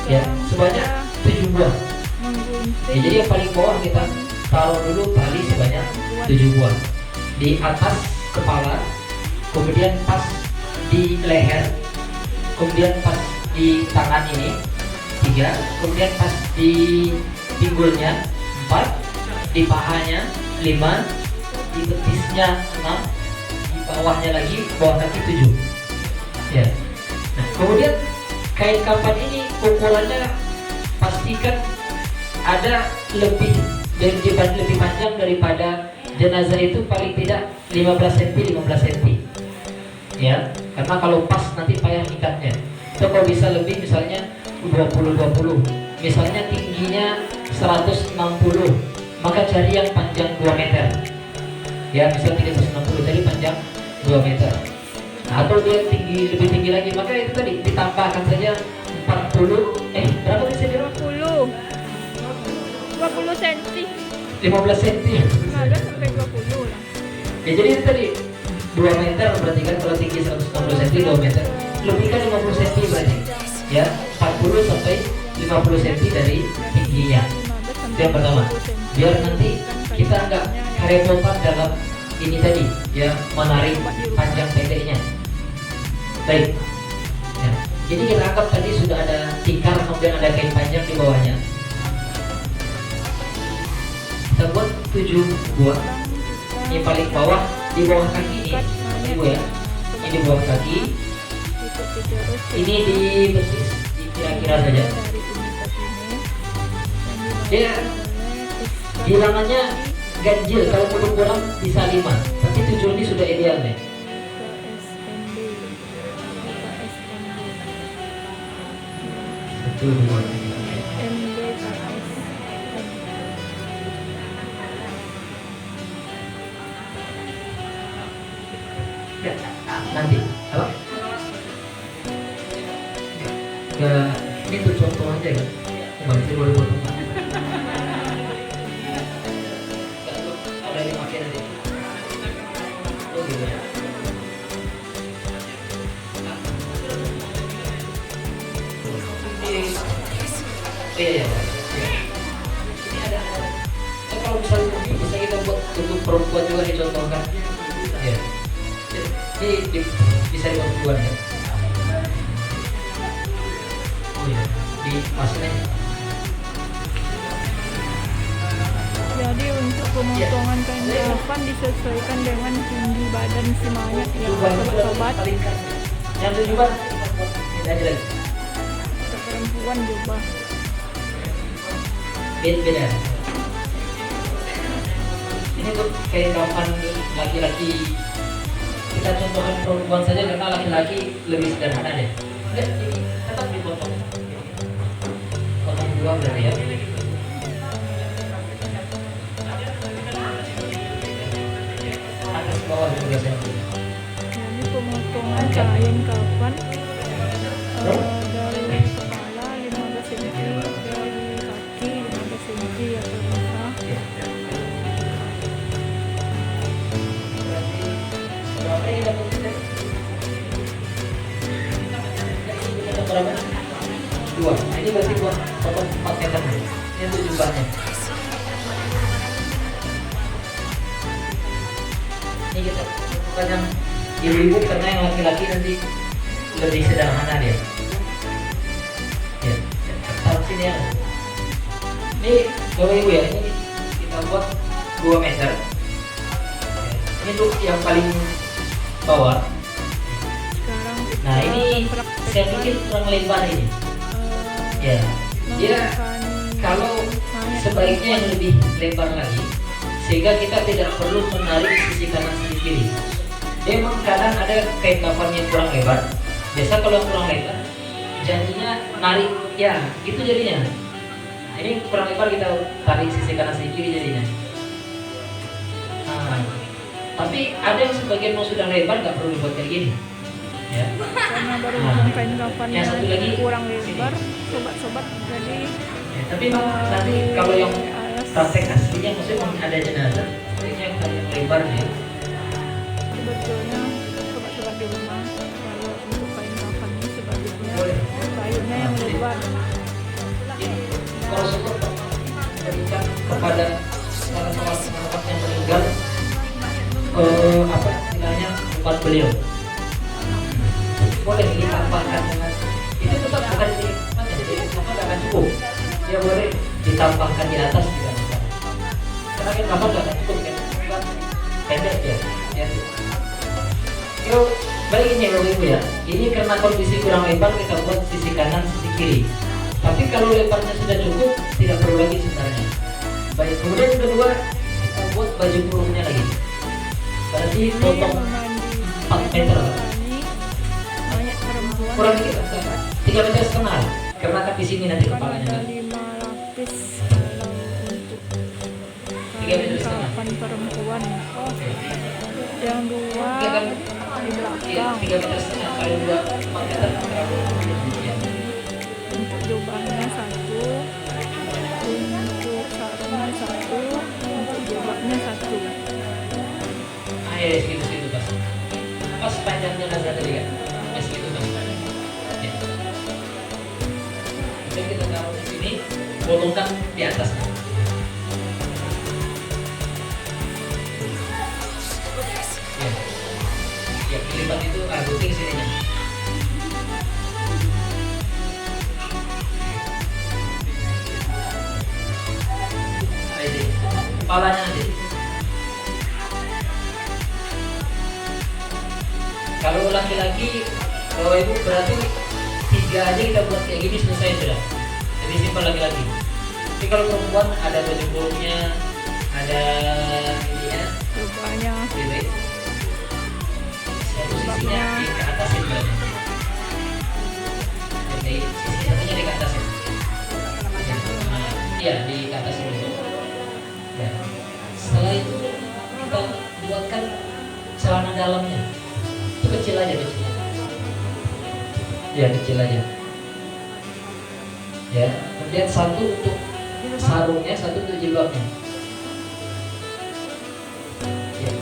Ya, sebanyak 7 buah. Ya, jadi yang paling bawah kita taruh dulu tali sebanyak 7 buah di atas kepala, kemudian pas di leher, kemudian pas di tangan ini 3, kemudian pas di pinggulnya 4, di pahanya 5, di betisnya 6, di bawahnya lagi, bawah kaki 7, ya. Nah, kemudian kain kafan ini ukurannya pastikan ada lebih panjang daripada jenazah itu, paling tidak 15 cm, ya. Karena kalau pas nanti payah ikatnya. Atau kalau bisa lebih, misalnya 20, misalnya tingginya 160, maka cari yang panjang 2 meter, ya. Misalnya 360, jadi panjang 2 meter. Nah, atau dia lebih tinggi lagi, maka itu tadi ditambahkan saja 40, berapa bisa dia? 20 cm, 15 cm. 15 sampai 20 lah. Ya, jadi itu tadi 2 meter, berarti kan kalau tinggi 160 cm 2 meter, lebih kan 50 cm berarti, ya. 40 sampai 50 cm dari tingginya. Itu yang pertama, biar nanti kita nggak kerepotan dalam ini tadi, ya, menarik panjang pendeknya. Baik, ya. Jadi kita anggap tadi sudah ada tikar, kemudian ada kain panjang di bawahnya. Kita buat 7 buah. Ini paling bawah, di bawah kaki ini, ya. Ini di bawah kaki. ikuti terus ya. Ini di betis, di kira-kira saja. Dari ini ke sini. Yang Dia dilakukan oleh bilangannya ganjil, kalau perlu kurang bisa 5, tapi 7 ini sudah ideal nih. KSMB. Betul. MB KSMB. Ya, nanti apa? Ya, ini tuh contoh aja kan. Nggak bisa boleh potong. Ada yang pakai nanti. Oh gitu ya. Iya ya. Ini ada. Kalau misalnya bisa kita buat untuk perempuan juga dicontohkan. Ya. Ini bisa dibuat perempuan ya. Oh iya, di masinnya. Jadi untuk pemotongan kain kafan disesuaikan dengan tinggi badan si mayat ya sobat-sobat. Yang tujuan kita aja lagi. Untuk perempuan juga. Beda. Ini tuh kain kafan laki-laki. Kita contohkan perempuan saja karena laki-laki lebih sederhana deh. Enggak, ini tetap dipotong. Potong dua berarti ya. Atas bawah juga saya. Jadi pemotongan kain kafan dari kepala 15 cm, dari kaki 15 cm ya pemirsa. Berapa yang dapat kita? Berapa? 2. Ini berarti buat potong 4 meter. Ini untuk jumlahnya. Ini kita bukan yang ibu-ibu karena yang laki-laki nanti lebih sederhana dia. Ya, taruh sini ya. Ini bapak ibu ya, ini kita buat 2 meter. Ini tuh yang paling bawah. Sekarang kita Nah ini praktekkan, saya pikir kurang lebar ini. Ya, dia kalau sebaiknya yang lebih lebar lagi, sehingga kita tidak perlu menarik sisi kanan sisi kiri. Dia memang kadang ada kain kafan yang kurang lebar. Biasa kalau yang kurang lebar, jadinya narik, ya gitu jadinya. Nah, ini kurang lebar kita tarik sisi kanan sisi kiri jadinya. Nah, tapi ada yang sebagian mau sudah lebar nggak perlu dibuat kayak gini. Ya. karena berhubung kain kafan Yang satu lagi kurang sini. lebar, sobat-sobat, jadi Ya, tapi nanti kalau yang praktek aslinya maksudnya memang ada jenazah, sebaiknya yang tadi yang lebar nih. sebetulnya sobat-sobat di rumah kalau untuk kain kafan ini sebaliknya Boleh. kayunya yang lebar. Ini kalau syukur berikan kepada salah sahabat yang meninggal apa istilahnya tempat beliau. Boleh ditambahkan dengan itu tetap bukan di mana jadi apa akan cukup. Dia boleh ditambahkan di atas juga masalah. Karena kan kapal nggak akan cukup kan pendek ya. Ya. Yuk balik ini Bapak Ibu ya. Ini karena kondisi kurang lebar kita buat sisi kanan sisi kiri. Tapi kalau lebarnya sudah cukup tidak perlu lagi sebenarnya. Baik, kemudian yang kedua kita buat baju kurungnya lagi. Berarti Ini potong yang mandi 4 meter. mayat perempuan Kurang dikit 3 meter setengah. Karena kan di sini nanti kan kepalanya. ada 5 lapis kalau untuk Tiga kain meter setengah. kafan perempuan. Yang dua Dia kan di belakang. 3 meter setengah kali 2 4 meter. Ya. Untuk jubahnya 1, untuk sarungnya 1, untuk jubahnya 1. Ah ya segitu pas. Pas panjangnya nazar tadi kan. Ya segitu pas. Ya. Kemudian kita taruh di sini, bolongkan di atas. Ya. Ya dilipat itu gunting sininya. Nah, ini kepalanya nanti. Kalau laki-laki Bapak Ibu berarti 3 aja kita buat kayak gini selesai sudah. Lebih simpel lagi-lagi. Tapi kalau perempuan ada baju kurungnya, ada ininya, Rupanya gitu. Posisinya di ke atas itu berarti. Jadi sisi satunya di ke atas ya. Iya di ke atas dulu. Ya. Setelah itu kita buatkan celana dalamnya. Itu kecil aja kecil. Ya kecil aja. Ya. Kemudian satu untuk sarungnya, satu untuk jilbabnya. Ya.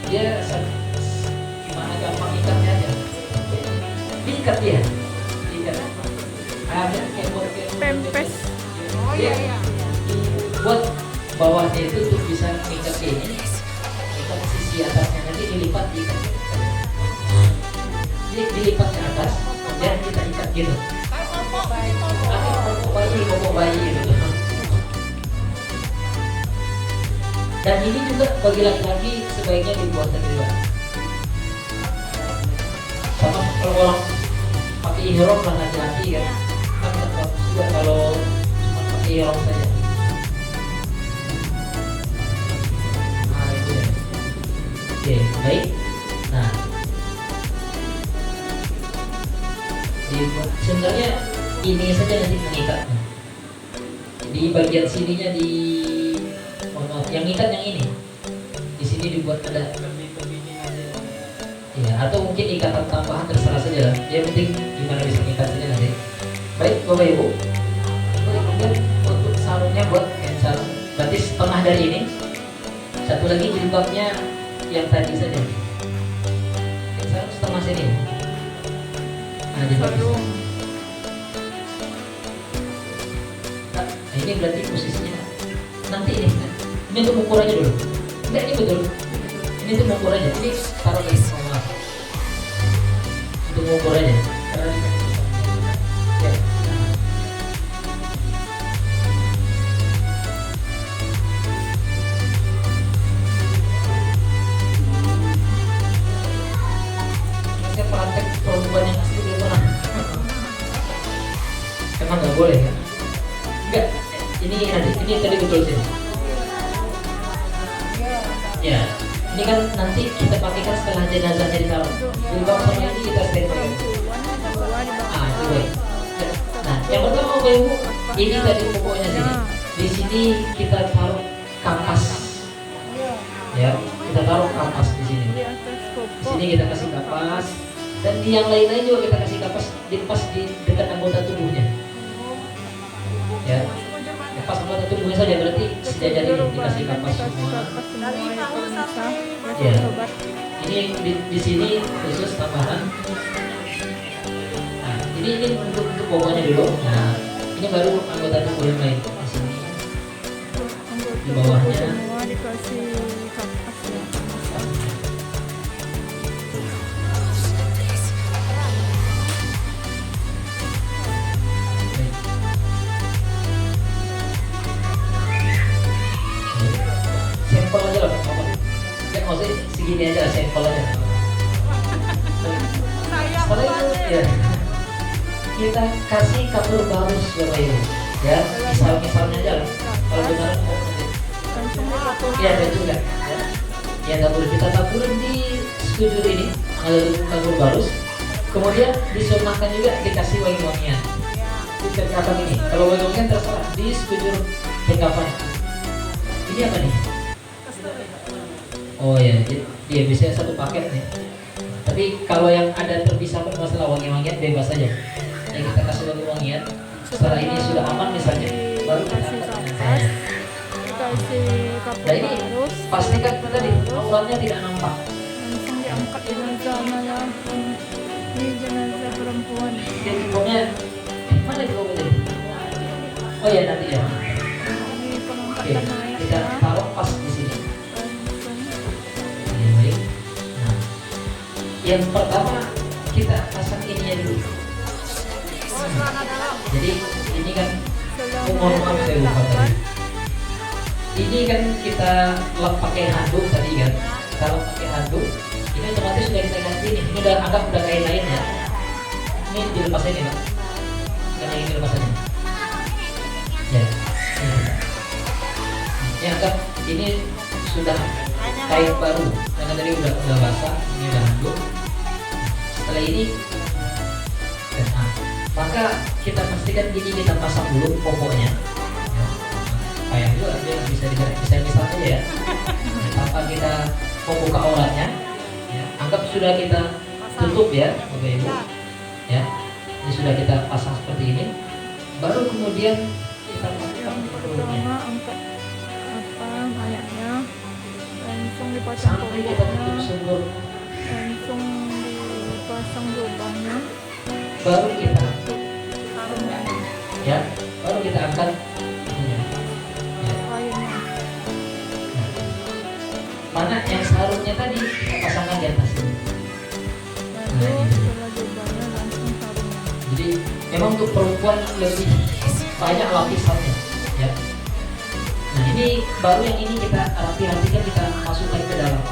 Dia gimana gampang ikatnya aja. Diikat dia. Diikat. Ada kayak pempes. Oh iya iya. buat bawahnya itu untuk bisa mengikat ini, ikat sisi atasnya nanti dilipat diikat. Jadi dilipat ke atas, kemudian kita ikat gitu. Popok bayi gitu. Dan ini juga bagi laki-laki sebaiknya dibuat juga. Sama kalau orang pakai ihram lah laki-laki kan tidak bagus juga kalau cuma pakai ihram saja. Nah itu ya. Oke baik. Nah sebenarnya ini saja nanti mengikatnya. Di bagian sininya di yang ikat yang ini di sini dibuat ada ya, atau mungkin ikatan tambahan terserah saja lah. Yang penting gimana bisa mengikat saja nanti. Baik Bapak Ibu. Kemudian untuk sarungnya buat kain sarung berarti setengah dari ini. Satu lagi jilbabnya yang tadi saja. Kain sarung setengah sini. Nah, Sarung. Nah, ini berarti posisinya nanti ini. Ini untuk ukur aja dulu. Enggak, ini betul. Ini untuk ukur aja. Ini taruh di maaf. Untuk ukur aja. Taruh di ya. Saya praktek perempuan yang asli belum pernah. Emang nggak boleh kan? Enggak. Ini tadi betul sih. Ya, ini kan nanti kita pakaikan setelah jenazahnya ditaruh. Jilbab sama ini kita standby. Ah, itu baik. Nah, yang pertama Bapak Ibu, ini tadi pokoknya sini. Di sini kita taruh kampas. Ya, kita taruh kampas di sini. Di atas Di popok. sini kita kasih kapas. Dan di yang lain-lain juga kita kasih kapas pas di dekat anggota tubuhnya. Ya, pas anggota tubuhnya saja berarti sejajar ini dikasih kapas semua. Ya. Ini di sini khusus tambahan. Nah, ini untuk pokoknya dulu. Nah, ini baru anggota tubuh yang lain di sini. Di bawahnya. Semua dikasih kapas ya. Sampel aja lah, apa? Ya maksudnya segini aja, sampel aja. Setelah itu, ya, kita kasih kapur barus Bapak Ibu. Ya, misalnya aja lah. Kalau benar mau nanti. Ya ada juga. Ya dapur kita taburin di sekujur ini, ada kapur barus. Kemudian disunahkan juga dikasih wangi-wangian. Di apa ini? Kalau wangi-wangian terserah di sekujur kapan. Ini apa nih? Oh ya, dia biasanya satu paket nih. Tapi kalau yang ada terpisah pun masalah wangi-wangian bebas saja. Jadi kita kasih wangi-wangian. Setelah ini sudah aman misalnya, baru kita Kasih angkat kapas, jenazahnya. dikasih kapur Nah ini barus, pastikan tadi auratnya tidak nampak. langsung diangkat jenazahnya ya. Ini jenazah perempuan. Jadi pokoknya mana di bawah ini? Oh ya nanti ya. Ini Oke, pengangkatan mayat kita ya. taruh pas di sini. Langsung. Oke, baik. Nah, yang pertama kita pasang ininya dulu. Jadi ini kan mohon maaf saya lupa tadi. Ini kan kita lap pakai handuk tadi kan. kalau pakai handuk ini otomatis sudah kita ganti nih. Ini udah anggap udah kain lain ya. Ini dilepas aja Pak. Kan yang ini lepas aja. Ya. Ini anggap ini sudah kain baru. Karena tadi udah basah, ini udah handuk. Setelah ini maka kita pastikan gini, kita pasang dulu pokoknya. Payah juga dia bisa bisa aja ya. Tanpa kita membuka auratnya, ya. Anggap sudah kita tutup ya, Bapak Ibu. Ya, ini sudah kita pasang seperti ini. Baru kemudian kita masukkan Yang pelurnya. pertama angkat ayatnya, langsung dipasang Sampai kita tutup pokoknya, sumber, langsung dipasang lubangnya, baru kita sarungnya, ya, baru kita angkat ininya. Ya. kainnya. Mana yang sarungnya tadi kita pasangkan di atas ini. Lalu setelah lubangnya langsung sarungnya. Jadi memang untuk perempuan lebih banyak lapisannya, ya. Nah ini baru yang ini kita rapi-rapikan, kita masukkan ke dalam,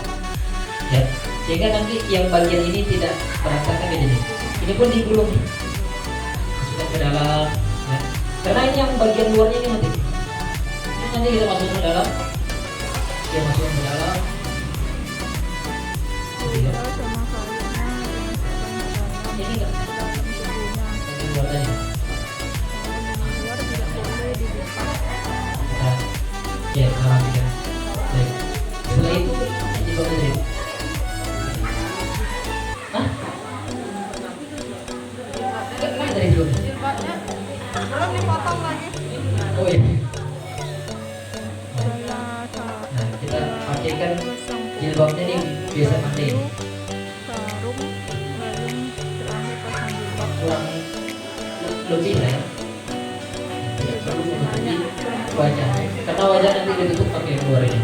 ya. Sehingga nanti yang bagian ini tidak berantakan di sini. Ini pun digulung, masukkan ke dalam, ya. Karena ini yang bagian luarnya ini nanti. Ini nanti kita masukkan ke dalam, dia masukkan ke dalam. Beda sama kainnya, dimasukkan ke Ini enggak dalam tubuhnya. ini luar tadi. Kalau di luar tidak boleh dibuka. Nah, ya kita rapikan. Baik. Setelah itu dibawa dari. Hah? Enggak dari dulu. Belum dipotong lagi. Oh iya. Setelah Nah, kita pakaikan pasang jilbabnya nih biasa pakai sarung, lalu terakhir pasang jilbab. kurang lebih lah ya. Tidak perlu menutupi wajah, karena wajah nanti ditutup pakai luar ini.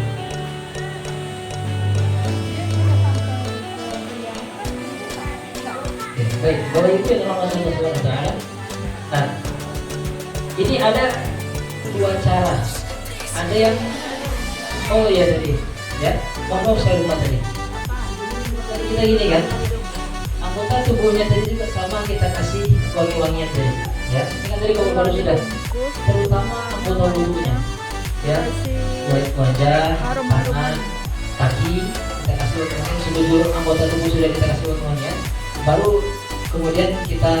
Oke, baik, Bapak Ibu yang Allah Subhanahu wa Ta'ala. Nah, ini ada dua cara. Ada yang oh iya tadi, ya, mohon saya lupa tadi. Tadi kita gini kan, anggota tubuhnya tadi juga sama kita kasih wangi-wangian tadi, ya. Ini kan tadi kalau baru sudah, terutama anggota tubuhnya, ya, wajah, tangan, kaki, kita kasih wangi-wangian. Seluruh anggota tubuh sudah kita kasih wangi-wangian. Baru kemudian kita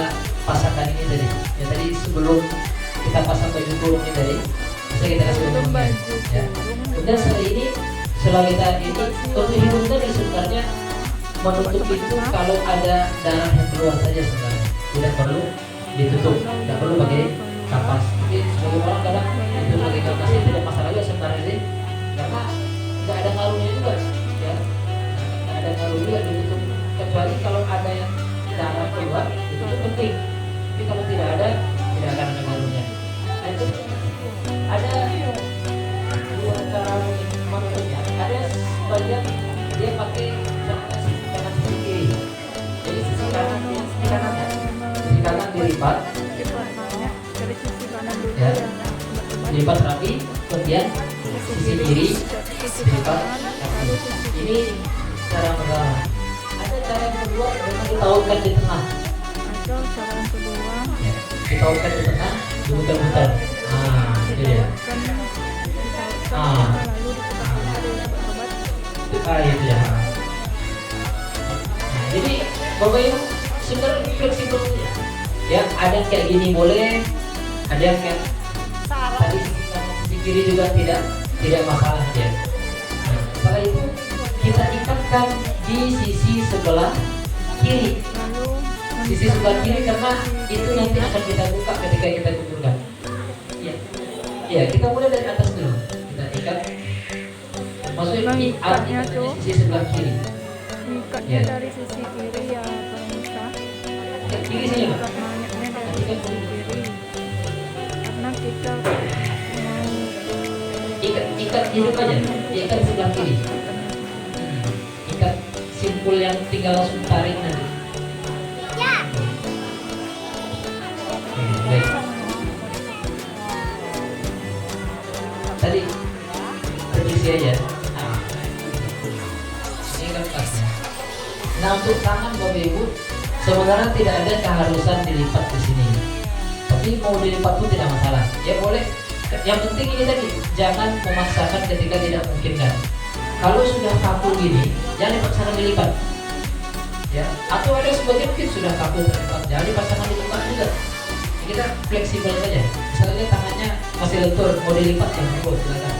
pasangkan ini tadi, ya tadi sebelum kita pasang baju kurungnya tadi, bisa kita kasih wangi-wangian, ya. Kemudian setelah kita ini untuk hidung tadi sebenarnya menutup itu kalau ada darah yang keluar saja sebenarnya, tidak perlu ditutup, tidak perlu pakai kapas. Tapi sebagai orang kadang itu pakai kapas itu tidak masalah juga sebenarnya sih, karena nggak ada ngaruhnya juga, ya, nggak ada ngaruh juga ditutup, kecuali kalau ada yang darah keluar itu penting. Tapi kalau tidak ada, tidak akan ada ngaruhnya. Nah, itu ada dua cara menutupnya. Ada sebagian dia pakai celana sisi kanan sisi kiri. Jadi sisi kanan dia sisi kanannya, sisi kanan dilipat, Dipasangnya dari sisi kanan dulu Ya. ya. dilipat rapi, kemudian sisi kiri Sisi dilipat kanan, rapi. lalu sisi Ini cara pertama. Ada cara yang kedua, memang ditautkan di tengah. atau cara yang kedua Ya, ditautkan di tengah, diputar-putar. Ah, itu dia. Ah. lalu diputar-putar dulu sobat. Itu ya. Nah, jadi Bapak Ibu sebenarnya fleksibel ya. Ada yang kayak gini boleh, ada yang kayak tadi sisi kanan sisi kiri juga tidak masalah ya. Nah, setelah itu kita ikatkan di sisi sebelah kiri. Lalu Sisi sebelah kiri karena itu nanti akan kita buka ketika kita kumpulkan. Ya, ya kita mulai dari atas dulu. Kita ikat. Maksudnya Ikatnya di tuh. sisi sebelah kiri. ikatnya Ya. dari sisi kiri ya pemirsa. Ikat kiri saja, Pak. Ikat mayatnya dari sisi kiri. Karena kita mau Ikat hidup aja. Ikat sebelah kiri. Ikat simpul yang tinggal langsung tarik nanti. Baik. Tadi prediksi aja. Nah, ini Nah untuk tangan Bapak Ibu sebenarnya tidak ada keharusan dilipat di sini. Tapi mau dilipat pun tidak masalah. Ya boleh. Yang penting ini tadi jangan memaksakan ketika tidak mungkin kan. Kalau sudah kaku gini, jangan dipaksakan dilipat. Ya. Atau ada sebagian mungkin sudah kaku terlipat, jangan dipaksakan dibuka juga. Kita fleksibel saja. Misalnya tangannya masih lentur, mau dilipat ya monggo silakan.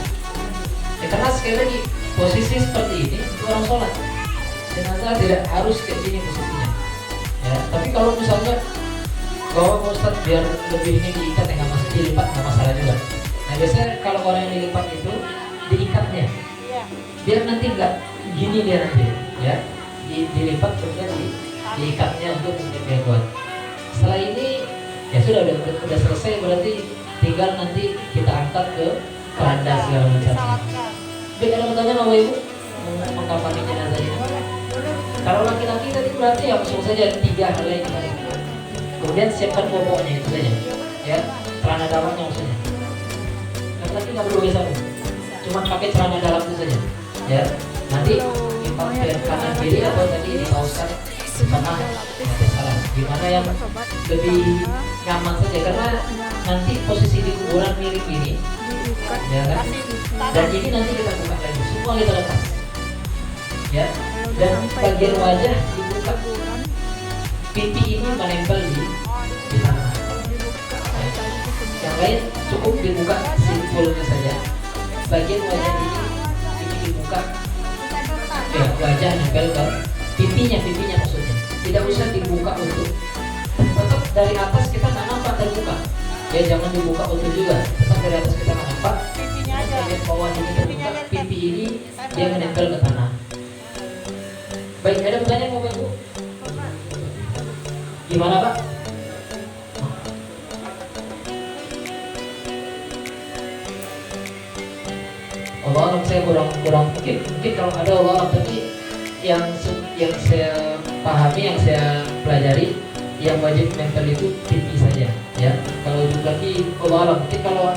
Ya, karena sekali lagi posisi seperti ini itu orang sholat. Jenazah tidak harus kayak gini posisinya. Ya, tapi kalau misalnya bahwa Ustaz biar lebih ini diikat ya nggak masalah, dilipat nggak masalah juga. Nah biasanya kalau orang yang dilipat itu diikatnya, biar nanti nggak gini dia nanti, ya dilipat kemudian diikatnya untuk biar kuat. Setelah ini ya sudah udah selesai, berarti tinggal nanti kita angkat ke keranda segala macamnya. Baik, ada pertanyaan Bapak Ibu mengkampani jenazah ini? Kalau laki-laki tadi berarti ya langsung saja 3 hal yang kita lakukan. Kemudian siapkan popoknya itu saja, ya celana dalamnya maksudnya. Laki-laki nggak perlu biasa, cuma pakai celana dalam itu saja, ya. Nanti dipakai kanan kiri atau tadi dipauskan di tengah, salah. Gimana yang lebih nyaman saja, karena nanti posisi di kuburan miring ini, ya kan? Dan ini nanti kita buka lagi, semua kita lepas, ya. Dan bagian wajah dibuka, pipi ini menempel di tanah. Yang lain cukup dibuka simpulnya saja. Bagian wajah ini dibuka, ya wajah nempel ke pipinya maksudnya. Tidak usah dibuka utuh. Tetap dari atas kita nggak nampak terbuka. Ya jangan dibuka utuh juga. Tetap dari atas kita nggak nampak. Bagian bawah ini terbuka, pipi ini dia menempel ke tanah. Baik, ada pertanyaan Bapak Ibu? Gimana Pak? Allah, saya kurang mungkin kalau ada Allah, tapi yang saya pahami, yang saya pelajari, yang wajib nempel itu pipi saja, ya. Kalau juga lagi Allah, mungkin kalau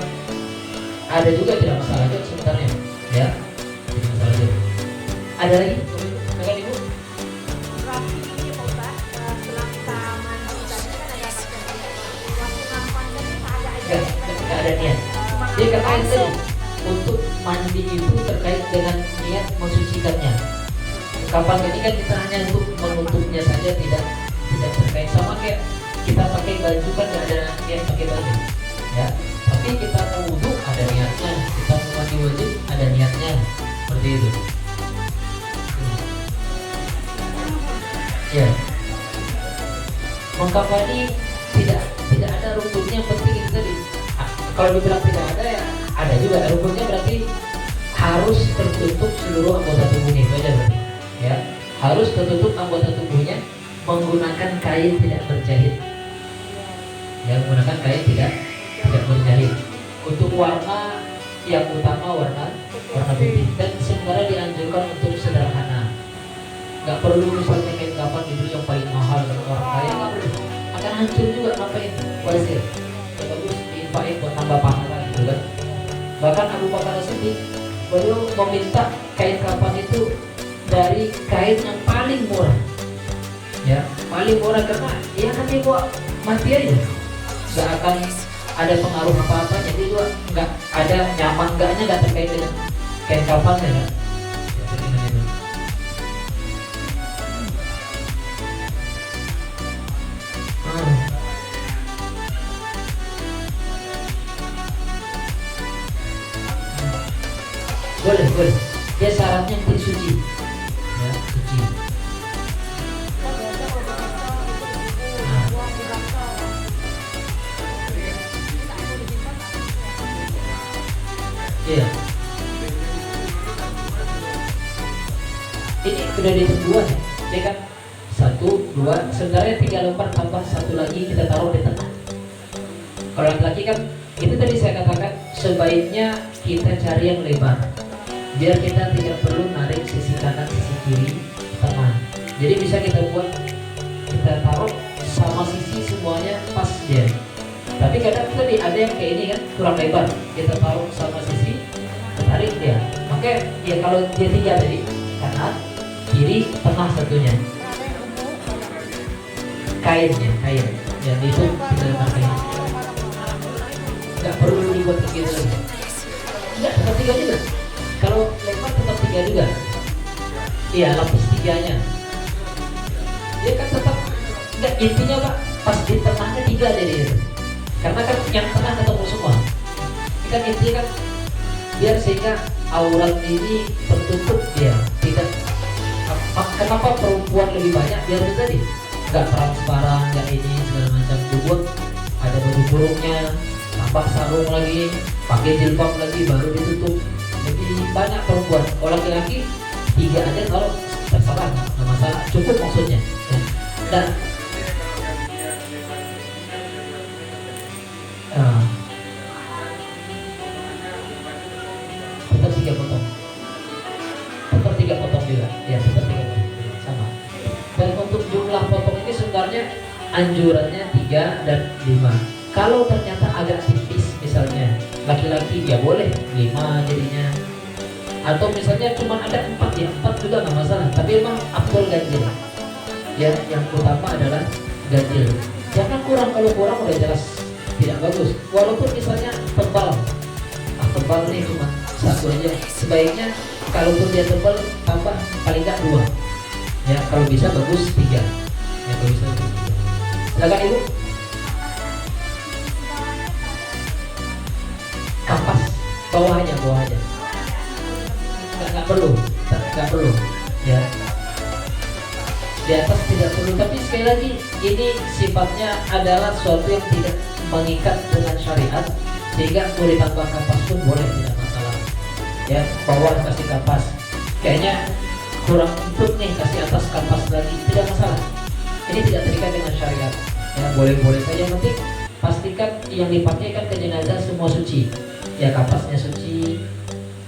ada juga tidak masalah juga sebenarnya, ya. Tidak masalah juga. Ada lagi? Silakan Ibu. Nggak ada niat. Dia katakan tadi untuk mandi itu terkait dengan niat mensucikannya. Kapan ini kan kita hanya untuk menutupnya saja, tidak terkait sama kayak kita pakai baju kan nggak ada niat pakai baju, ya. Tapi kita mau wudhu ada niatnya, kita mau mandi wajib ada niatnya, seperti itu. Ya. Mengkafani tidak ada rukunnya, penting itu tadi. Kalau dibilang tidak ada ya ada juga rukunnya, berarti harus tertutup seluruh anggota tubuhnya itu aja berarti, ya. Harus tertutup anggota tubuhnya menggunakan kain tidak berjahit, ya, menggunakan kain tidak berjahit. Untuk warna yang utama warna putih, dan sebenarnya dianjurkan untuk sederhana. Nggak perlu misalnya kain kafan dibeli yang paling mahal kalau orang kaya, nggak perlu, akan hancur juga. Ngapain wazir, bagus diinfakin buat tambah pahala gitu kan. Bahkan Abu Bakar As-Siddiq beliau meminta kain kafan itu dari kain yang paling murah, ya, paling murah, karena dia kan dia buat mati aja, nggak akan ada pengaruh apa-apa, jadi juga nggak ada nyaman nggaknya, nggak terkait dengan kain kafan ya kan. Boleh. Dia syaratnya yang suci, ya, suci. Iya. Ini sudah dihitung 2 ya, dia kan 1, 2, sebenarnya 3 lembar tambah 1 lagi kita taruh di tengah. Kalau laki-laki kan itu tadi saya katakan sebaiknya kita cari yang lebar, biar kita tidak perlu narik sisi kanan sisi kiri tengah. Jadi bisa kita buat, kita taruh sama sisi semuanya pas dia. Tapi kadang tadi ada yang kayak ini kan kurang lebar, kita taruh sama sisi, tarik dia. Makanya ya kalau dia 3 tadi, kanan kiri tengah satunya. kain ya, kain. Jadi itu tinggal pakai. Nggak perlu dibuat begitu lagi. Nggak, tetap 3 juga. Kalau lempar tetap 3 juga. Iya, lapis 3-nya. Dia kan tetap nggak, intinya Pak, pas di tengahnya 3 jadi itu. Karena kan yang tengah ketemu semua. Ini kan intinya kan biar sehingga aurat ini tertutup dia tidak. Kenapa perempuan lebih banyak? Biar itu tadi nggak transparan, nggak ini segala macam, dibuat ada baju kurungnya, tambah sarung lagi, pakai jilbab lagi, baru ditutup. Jadi banyak perempuan. Kalau laki-laki 3 aja kalau terserah, nggak masalah, cukup maksudnya. Dan tetap 3 potong. Tetap 3 potong juga. Ya, tetap 3 potong. Sama. Dan untuk jumlah potong ini sebenarnya anjurannya 3 dan 5. Kalau ternyata agak tipis misalnya, laki-laki ya boleh 5 jadinya. Atau misalnya cuma ada 4 ya, 4 juga nggak masalah. Tapi emang afdol ganjil. Ya, yang utama adalah ganjil. Jangan kurang, kalau kurang udah jelas tidak bagus. Walaupun misalnya tebal, tebal nih cuma 1 aja. Sebaiknya kalaupun dia tebal tambah paling nggak 2. Ya, kalau bisa bagus 3. Ya, kalau bisa bagus 3. Silakan Ibu. Kapas bawah aja. Nggak perlu, ya. Di atas tidak perlu, tapi sekali lagi ini sifatnya adalah sesuatu yang tidak mengikat dengan syariat, sehingga mau ditambah kapas pun boleh, tidak masalah. Ya, bawah kasih kapas, kayaknya kurang empuk nih, kasih atas kapas lagi, tidak masalah. Ini tidak terikat dengan syariat. Ya, boleh-boleh saja, yang penting pastikan yang dipakai kan ke jenazah semua suci. Ya, kapasnya suci,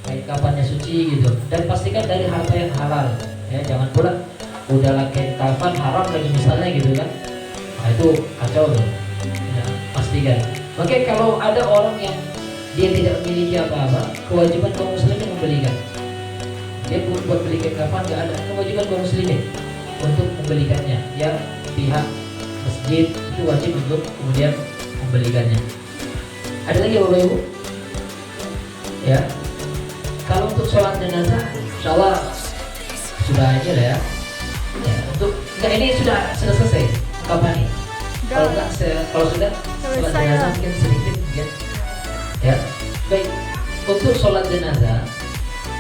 kain kafannya suci gitu, dan pastikan dari harta yang halal. Ya, jangan pula udah kain kafan haram lagi misalnya gitu kan. Nah, itu kacau tuh. Ya, pastikan. Oke, kalau ada orang yang dia tidak memiliki apa-apa, kewajiban kaum muslimin membelikan. Dia buat beli kain kafan nggak ada, kewajiban kaum muslimin untuk membelikannya. Ya, pihak masjid itu wajib untuk kemudian membelikannya. Ada lagi Bapak Ibu? Ya, kalau untuk sholat jenazah, insyaallah sudah aja lah ya. Ya, untuk enggak, ini sudah selesai. Kapan nih? Kalau enggak, kalau sudah sholat jenazah mungkin sedikit mungkin. Ya, baik. Untuk sholat jenazah,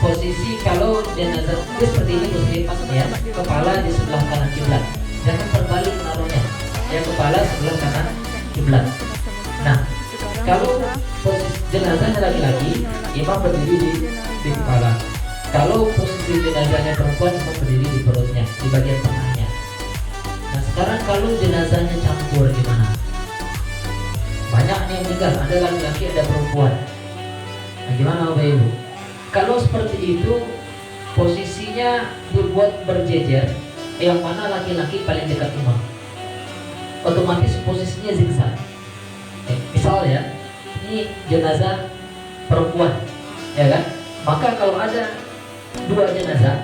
posisi kalau jenazah itu seperti ini posisi pasnya, kepala di sebelah kanan kiblat. Jangan terbalik naruhnya. Ya, kepala sebelah kanan kiblat. Nah, kalau posisi jenazahnya laki-laki, imam berdiri di kepala. Kalau posisi jenazahnya perempuan, imam berdiri di perutnya, di bagian tengahnya. Nah, sekarang kalau jenazahnya campur gimana? Banyak nih yang meninggal, ada laki-laki, ada perempuan. Nah, gimana Bapak Ibu? Kalau seperti itu, posisinya dibuat berjejer, yang mana laki-laki paling dekat imam. Otomatis posisinya zigzag. Misal ya, ini jenazah perempuan, ya kan? Maka kalau ada 2 jenazah,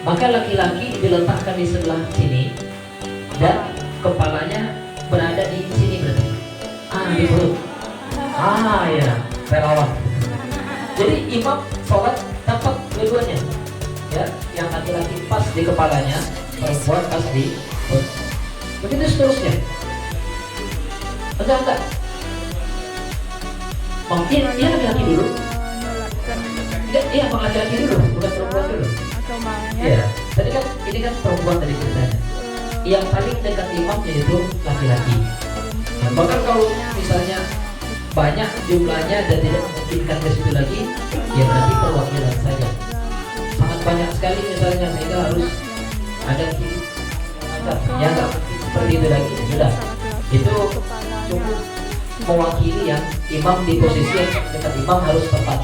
maka laki-laki diletakkan di sebelah sini dan kepalanya berada di sini berarti. Di perut. Ya, relawan. Jadi imam sholat dapat dua-duanya. Ya, yang laki-laki pas di kepalanya, perempuan pas di perut. Begitu seterusnya. Enggak. Mungkin dia laki-laki dulu. Enggak, iya bang, laki-laki dulu, bukan perempuan dulu. Iya, tadi kan ini kan perempuan tadi ceritanya. Yang paling dekat imam yaitu laki-laki. Nah, bahkan kalau misalnya banyak jumlahnya dan tidak memungkinkan ke situ lagi, ya berarti perwakilan saja. Sangat banyak sekali misalnya, sehingga harus ada kiri macam. Ya nggak seperti itu lagi. Sudah, itu cukup mewakili yang imam di posisi yang dekat imam harus tepat.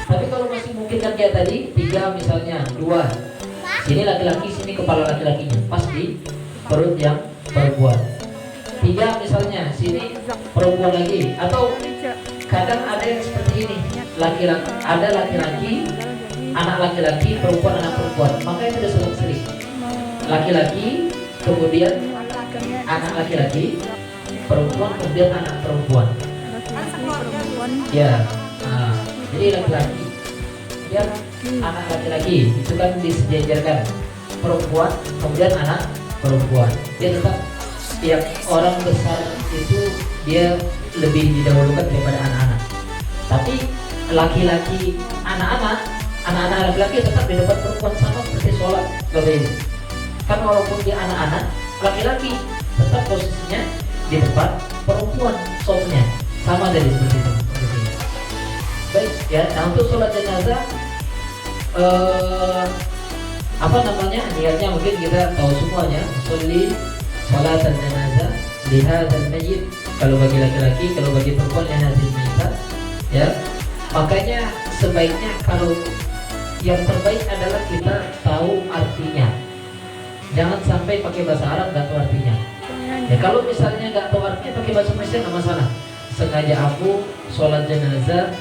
Tapi kalau masih mungkin kan kayak tadi 3 misalnya, 2 sini laki-laki, sini kepala laki-lakinya pas di perut yang perempuan. 3 misalnya, sini perempuan lagi. Atau kadang ada yang seperti ini, laki-laki, ada laki-laki, anak laki-laki, perempuan, anak perempuan. Maka itu sudah sering. Laki-laki, kemudian anak laki-laki, perempuan, kemudian anak perempuan. Laki-laki, perempuan, Ya, nah, jadi laki-laki, kemudian anak laki-laki itu kan disejajarkan perempuan, kemudian anak perempuan. Dia tetap tiap orang besar itu dia lebih didahulukan daripada anak-anak. Tapi laki-laki, anak-anak laki-laki tetap di depan perempuan sama seperti sholat Bapak Ibu. Kan walaupun dia anak-anak, laki-laki tetap posisinya di depan perempuan sholatnya sama dari seperti itu posisinya. Baik ya, nah untuk sholat jenazah niatnya mungkin kita tahu semuanya. Sholat jenazah lihat dan mayyit, kalau bagi laki-laki, kalau bagi perempuan yang hadis mayyit ya. Makanya sebaiknya kalau yang terbaik adalah kita tahu artinya. Jangan sampai pakai bahasa Arab nggak tahu artinya. Ya kalau misalnya nggak tahu artinya pakai bahasa Indonesia nggak masalah. Sengaja aku sholat jenazah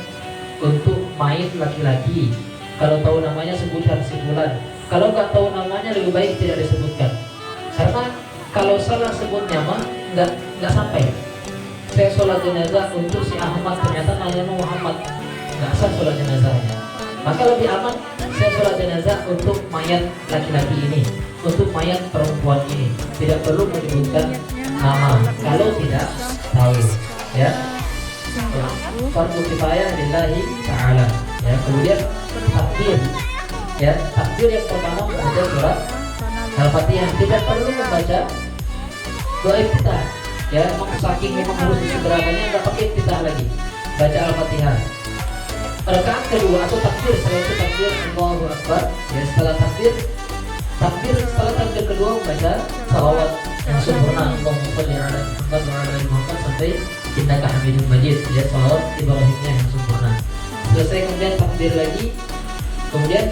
untuk mayit laki-laki. Kalau tahu namanya sebutkan si fulan. Kalau nggak tahu namanya lebih baik tidak disebutkan. Karena kalau salah sebut nama nggak sampai. Saya sholat jenazah untuk si Ahmad, ternyata namanya Muhammad, nggak sah sholat jenazahnya. Maka lebih aman saya sholat jenazah untuk mayat laki-laki ini, untuk mayat perempuan ini. Tidak perlu menyebutkan nama kalau tidak tahu ya. Fardu kifayah lillahi ta'ala ya. Kemudian takbir ya, takbir yang pertama membaca surat Al-Fatihah. Tidak perlu membaca doa iftitah ya, saking memang harus disegerakannya nggak pakai iftitah lagi, baca Al-Fatihah. Rakaat kedua atau takbir, setelah itu takbir Allahu Akbar ya. Setelah takbir kedua membaca salawat yang sempurna, Allahumma sholli ala Muhammad wa ala ali Muhammad sampai innaka Hamidum Majid ya, salawat Ibrahimnya yang sempurna. Selesai kemudian takbir lagi, kemudian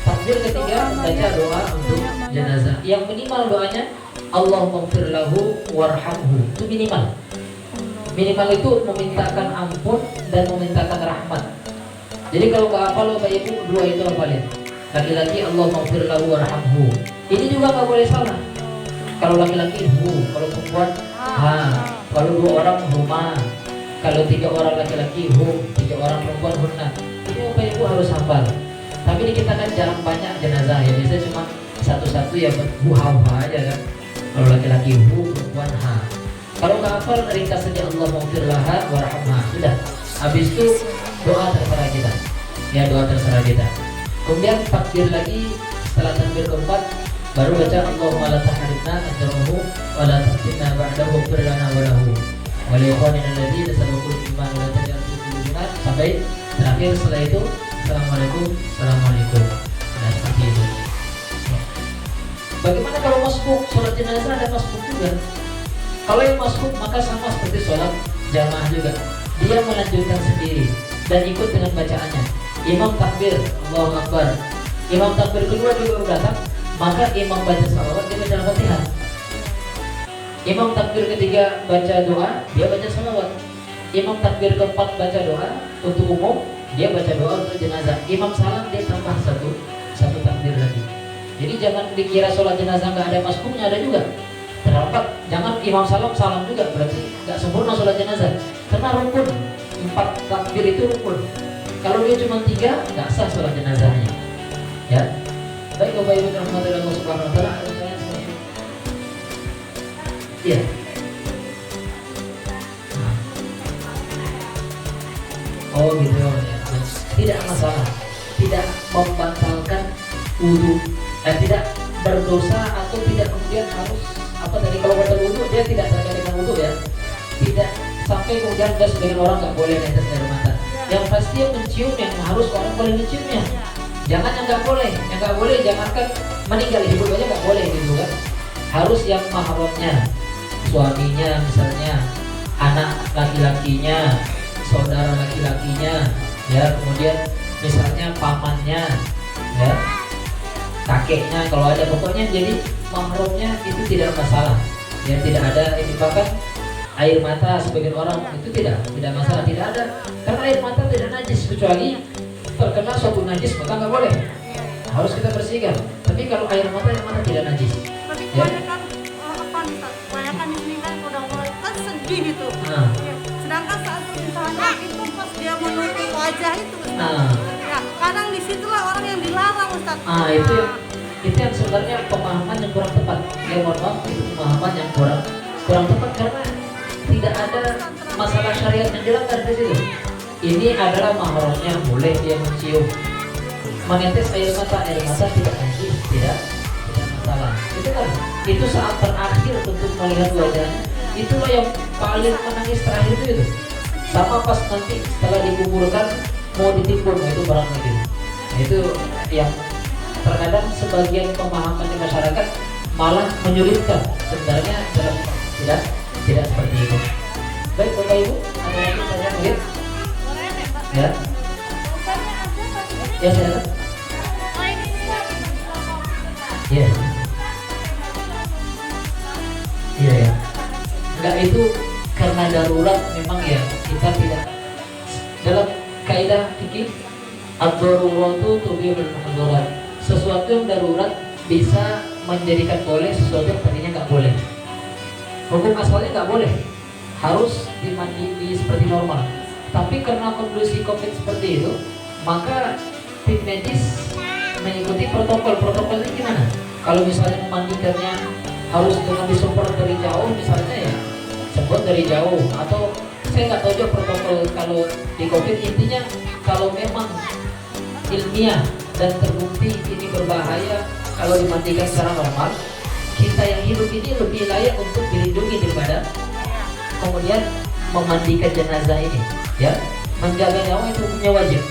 takbir ketiga membaca doa untuk jenazah yang minimal doanya Allahumma ighfir lahu warhamhu. Itu minimal itu memintakan ampun dan memintakan rahmat. Jadi kalau nggak hafal Bapak Ibu, dua itu hafalin. Laki-laki Allahumma ighfir lahu warhamhu. Ini juga nggak boleh salah. Kalau laki-laki hu, kalau perempuan ha, kalau dua orang huma, kalau tiga orang laki-laki hum, tiga orang perempuan hunna. Ini Bapak Ibu harus hafal. Tapi ini kita kan jarang banyak jenazah ya, biasanya cuma satu-satu ya hu ha aja kan. Kalau laki-laki hu, perempuan ha. Kalau nggak hafal ringkas saja Allahumma ighfir laha warhamha, sudah. Habis itu doa terserah kita ya, doa terserah kita. Kemudian takbir lagi, setelah takbir keempat baru baca Allahumma la tahrimna ajrahu wa la taftinna ba'dahu ighfir lana wa lahu wa li ikhwanina alladzina sabaqul iman wa la taj'al fi qulubina sampai terakhir. Setelah itu assalamualaikum. Nah seperti itu. Bagaimana kalau masbuk? Sholat jenazah ada masbuk juga. Kalau yang masbuk maka sama seperti sholat jamaah juga. Dia melanjutkan sendiri dan ikut dengan bacaannya. Imam takbir Allahu Akbar, imam takbir kedua dia baru datang, maka imam baca salawat, dia baca Al-Fatihah. Imam takbir ketiga baca doa, dia baca salawat. Imam takbir keempat baca doa untuk umum, dia baca doa untuk jenazah. Imam salam dia tambah satu takbir lagi. Jadi jangan dikira sholat jenazah nggak ada masbuknya, ada juga. Terdapat, jangan imam salam juga, berarti nggak sempurna sholat jenazah. Karena rukun, 4 takbir itu rukun. Kalau dia cuma 3, nggak sah sholat jenazahnya. Ya, baik Bapak Ibu rahmatullahi Allah subhanahu wa taala. Iya. Oh gitu ya. Tidak masalah, tidak membatalkan wudu, tidak berdosa atau tidak kemudian harus apa tadi, kalau batal wudu dia tidak terkait dengan wudu ya. Tidak sampai kemudian ada sebagian orang nggak boleh netes air mata. Yang pasti yang mencium yang harus orang boleh menciumnya. Jangan yang nggak boleh, jangankan meninggal hidup aja nggak boleh gitu kan. Harus yang mahramnya, suaminya misalnya, anak laki-lakinya, saudara laki-lakinya, ya kemudian misalnya pamannya, ya kakeknya kalau ada, pokoknya jadi mahramnya itu tidak masalah. Ya tidak ada ini, bahkan air mata sebagian orang itu tidak masalah, tidak ada, karena air mata tidak najis kecuali terkena suatu najis maka nggak boleh, harus kita bersihkan. Tapi kalau air mata yang mana tidak najis, Tapi ya. kebanyakan apa nih, Ustaz? Kebanyakan dia menutup wajah itu Ustaz. Nah, Ya, kadang disitulah orang yang dilarang Ustaz. itu yang sebenarnya pemahaman yang kurang tepat. Ya mohon maaf, itu pemahaman yang kurang tepat karena tidak ada masalah syariat yang dilanggar di situ. Ini adalah mahramnya, boleh dia mencium, menetes air mata tidak najis, tidak masalah. Itu saat terakhir untuk melihat wajahnya. Itulah yang paling menangis terakhir itu. Sama pas nanti setelah dikuburkan mau ditimbun, itu barang lagi. Itu yang terkadang sebagian pemahaman di masyarakat malah menyulitkan. Sebenarnya tidak seperti itu. Baik Bapak Ibu, ada lagi saya mungkin? Ya. Ya saya. Ya. Iya ya. Enggak, itu karena darurat memang ya, kita tidak dalam kaidah fikih ad-daruratu tubihul mahdurat. Sesuatu yang darurat bisa menjadikan boleh sesuatu yang tadinya nggak boleh. Hukum asalnya nggak boleh, harus dimandi seperti normal. Tapi karena kondisi COVID seperti itu, maka tim medis mengikuti protokolnya gimana? Kalau misalnya memandikannya harus dengan disemprot dari jauh, misalnya ya semprot dari jauh, atau saya nggak tahu juga protokol kalau di COVID. Intinya kalau memang ilmiah dan terbukti ini berbahaya kalau dimandikan secara normal, kita yang hidup ini lebih layak untuk dilindungi daripada kemudian memandikan jenazah ini. Ya, menjaga nyawa itu punya wajib,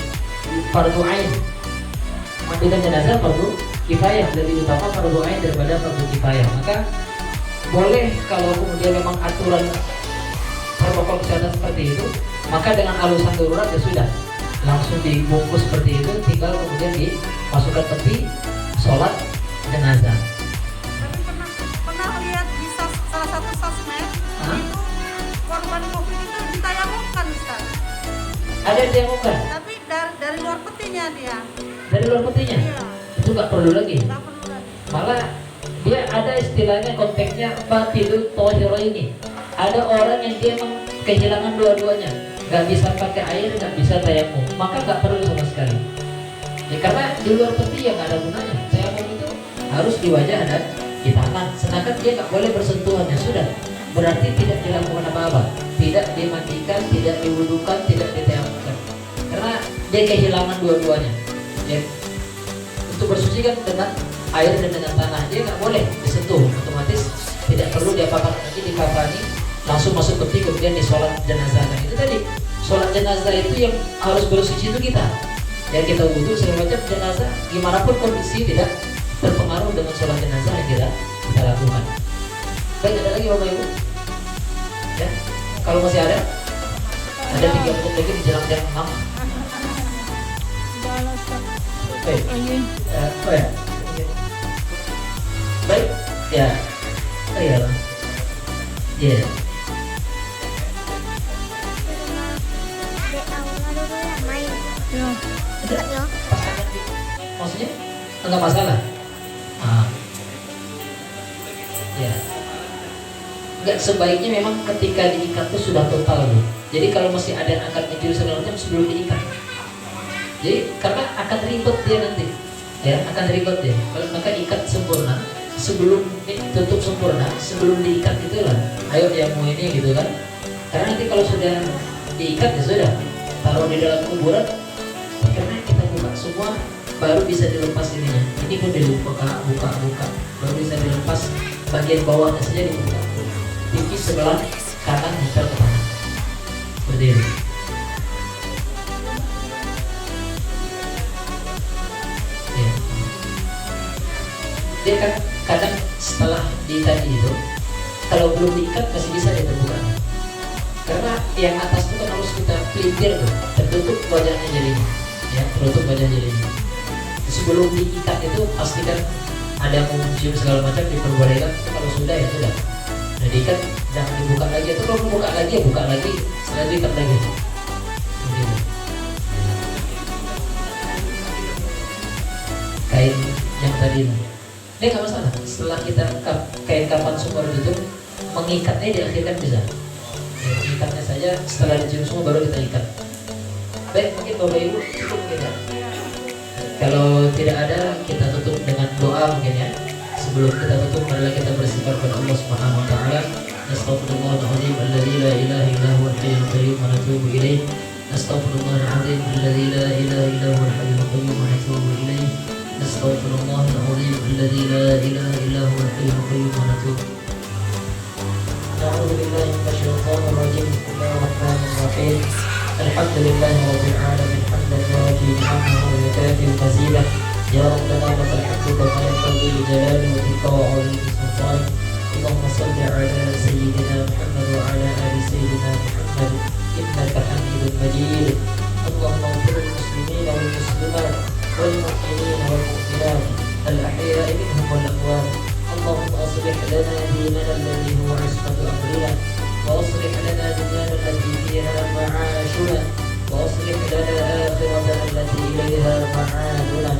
fardu ain. Memandikan jenazah fardu kifayah, lebih utama fardu ain daripada fardu kifayah. Maka boleh kalau kemudian memang aturan protokol kesehatan seperti itu, maka dengan alasan darurat ya sudah, langsung dibungkus seperti itu, tinggal kemudian dimasukkan peti sholat jenazah. Tapi pernah lihat di salah satu sosmed itu korban COVID itu ditayamumkan Ustaz. Ada yang diamukan? Tapi dari luar petinya dia. Dari luar petinya? Iya. Itu nggak perlu lagi. Nggak perlu lagi. Malah dia ada istilahnya, konteksnya fatilu tohiro ini. Ada orang yang dia memang kehilangan dua-duanya, nggak bisa pakai air, nggak bisa tayamum, maka nggak perlu sama sekali. Ya, karena di luar peti yang nggak ada gunanya. Tayamum itu harus di wajah dan di tangan. Sedangkan dia nggak boleh bersentuhan, ya sudah. Berarti tidak dilakukan apa-apa, tidak dimandikan, tidak diwudukan, tidak ditayamumkan. Karena dia kehilangan dua-duanya. Ya, untuk bersuci kan dengan air dan dengan tanah, dia nggak boleh disentuh, otomatis tidak perlu diapa-apakan lagi, dikafani, langsung masuk peti kemudian disolat jenazah. Nah, itu tadi sholat jenazah itu yang harus bersuci itu kita. Ya, kita wudhu segala macam, jenazah gimana pun kondisi tidak terpengaruh dengan sholat jenazah yang kita lakukan. Baik, ada lagi Bapak Ibu? Ya, kalau masih ada 3 menit lagi menjelang jam 6. Baik. Oh ya. Baik, ya. Oh iya. Ya. Ya. Maksudnya enggak masalah. Ya. Enggak, sebaiknya memang ketika diikat itu sudah total loh. Jadi kalau masih ada yang akan mencuri segala macam sebelum diikat. Jadi karena akan ribet dia nanti. Ya, akan ribet dia. Kalau maka ikat sempurna sebelum tutup sempurna, sebelum diikat itulah. Ayo yang mau ini gitu kan. Karena nanti kalau sudah diikat ya sudah, taruh di dalam kuburan. Karena kita buka semua baru bisa dilepas ininya. Ini pun dibuka, buka, baru bisa dilepas bagian bawahnya saja dibuka. Tipis sebelah kanan nempel ke tangan. Seperti ini. Ya. Dia kan kadang setelah di tadi itu, kalau belum diikat masih bisa dia terbuka. Karena yang atas itu kan harus kita pelintir tuh, tertutup wajahnya jadinya. Ya, tertutup wajah jadinya. Sebelum diikat itu pastikan ada yang mau mencium segala macam diperbolehkan. Itu kalau sudah ya sudah. Nah, diikat jangan dibuka lagi. Atau kalau buka lagi ya buka lagi. Setelah itu ikat lagi. Begini. Kain yang tadi ini nggak masalah. Setelah kita kain kapan semua ditutup, mengikatnya diakhirkan bisa. Ya, mengikatnya saja setelah dicium semua baru kita ikat. Baik, mungkin Bapak Ibu cukup mungkin ya. Kalau tidak ada, kita tutup dengan doa mungkin ya. Sebelum kita tutup, marilah kita bersifat kepada Allah Subhanahu wa taala. Astaghfirullahaladzim alladzi la ilaha illa huwal hayyul qayyum wa natubu ilaih. Astaghfirullahaladzim alladzi la ilaha illa huwal hayyul qayyum wa natubu ilaih. Astaghfirullahaladzim alladzi la ilaha illa huwal hayyul qayyum wa natubu. A'udzu billahi minasyaitonir rajim. Bismillahirrahmanirrahim. Alhamdulillahi rabbil alamin. Hamdan yuwafi ni'amahu wa yukafi mazidah. Ya Rabbana lakal hamdu kama yanbaghi li jalali wajhika wa 'azimi sultanik. اللهم صل على سيدنا محمد وعلى آل سيدنا محمد إنك حميد مجيد. اللهم اغفر للمسلمين والمسلمات والمؤمنين والمؤمنات الأحياء منهم والأموات. اللهم أصلح لنا ديننا الذي هو عصمة أمرنا، وأصلح لنا دنيانا التي فيها معاشنا، وأصلح لنا آخرتنا التي إليها معادنا،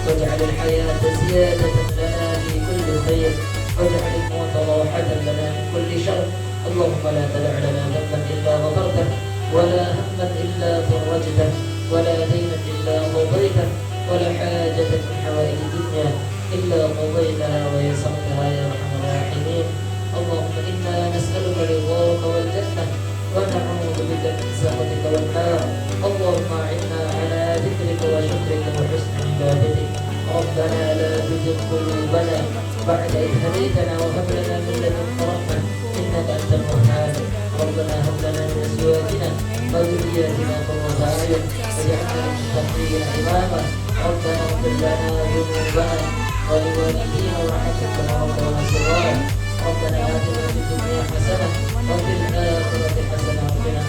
واجعل الحياة زيادة لنا في كل خير، واجعل الموت راحة لنا من كل شر. اللهم لا تدع لنا ذنبا إلا غفرته، ولا هما إلا فرجته، ولا دينا إلا قضيته، ولا حاجة من حوائج الدنيا إلا قضيتها ويسرتها يا أرحم الراحمين. اللهم إنا نسألك رضاك والجنة، ونعوذ بك من سخطك والنار. اللهم أعنا على ذكرك وشكرك وحسن عبادتك. ربنا لا تزغ قلوبنا بعد إذ هديتنا وهب لنا من لدنك رحمة إنك أنت الوهاب. ربنا هب لنا من أزواجنا وذرياتنا قرة أعين واجعلنا للمتقين إماما. ربنا اغفر لنا ذنوبنا ولوالدينا وارحمهم كما ربونا صغارا. ربنا آتنا في الدنيا حسنة وفي الآخرة حسنة وقنا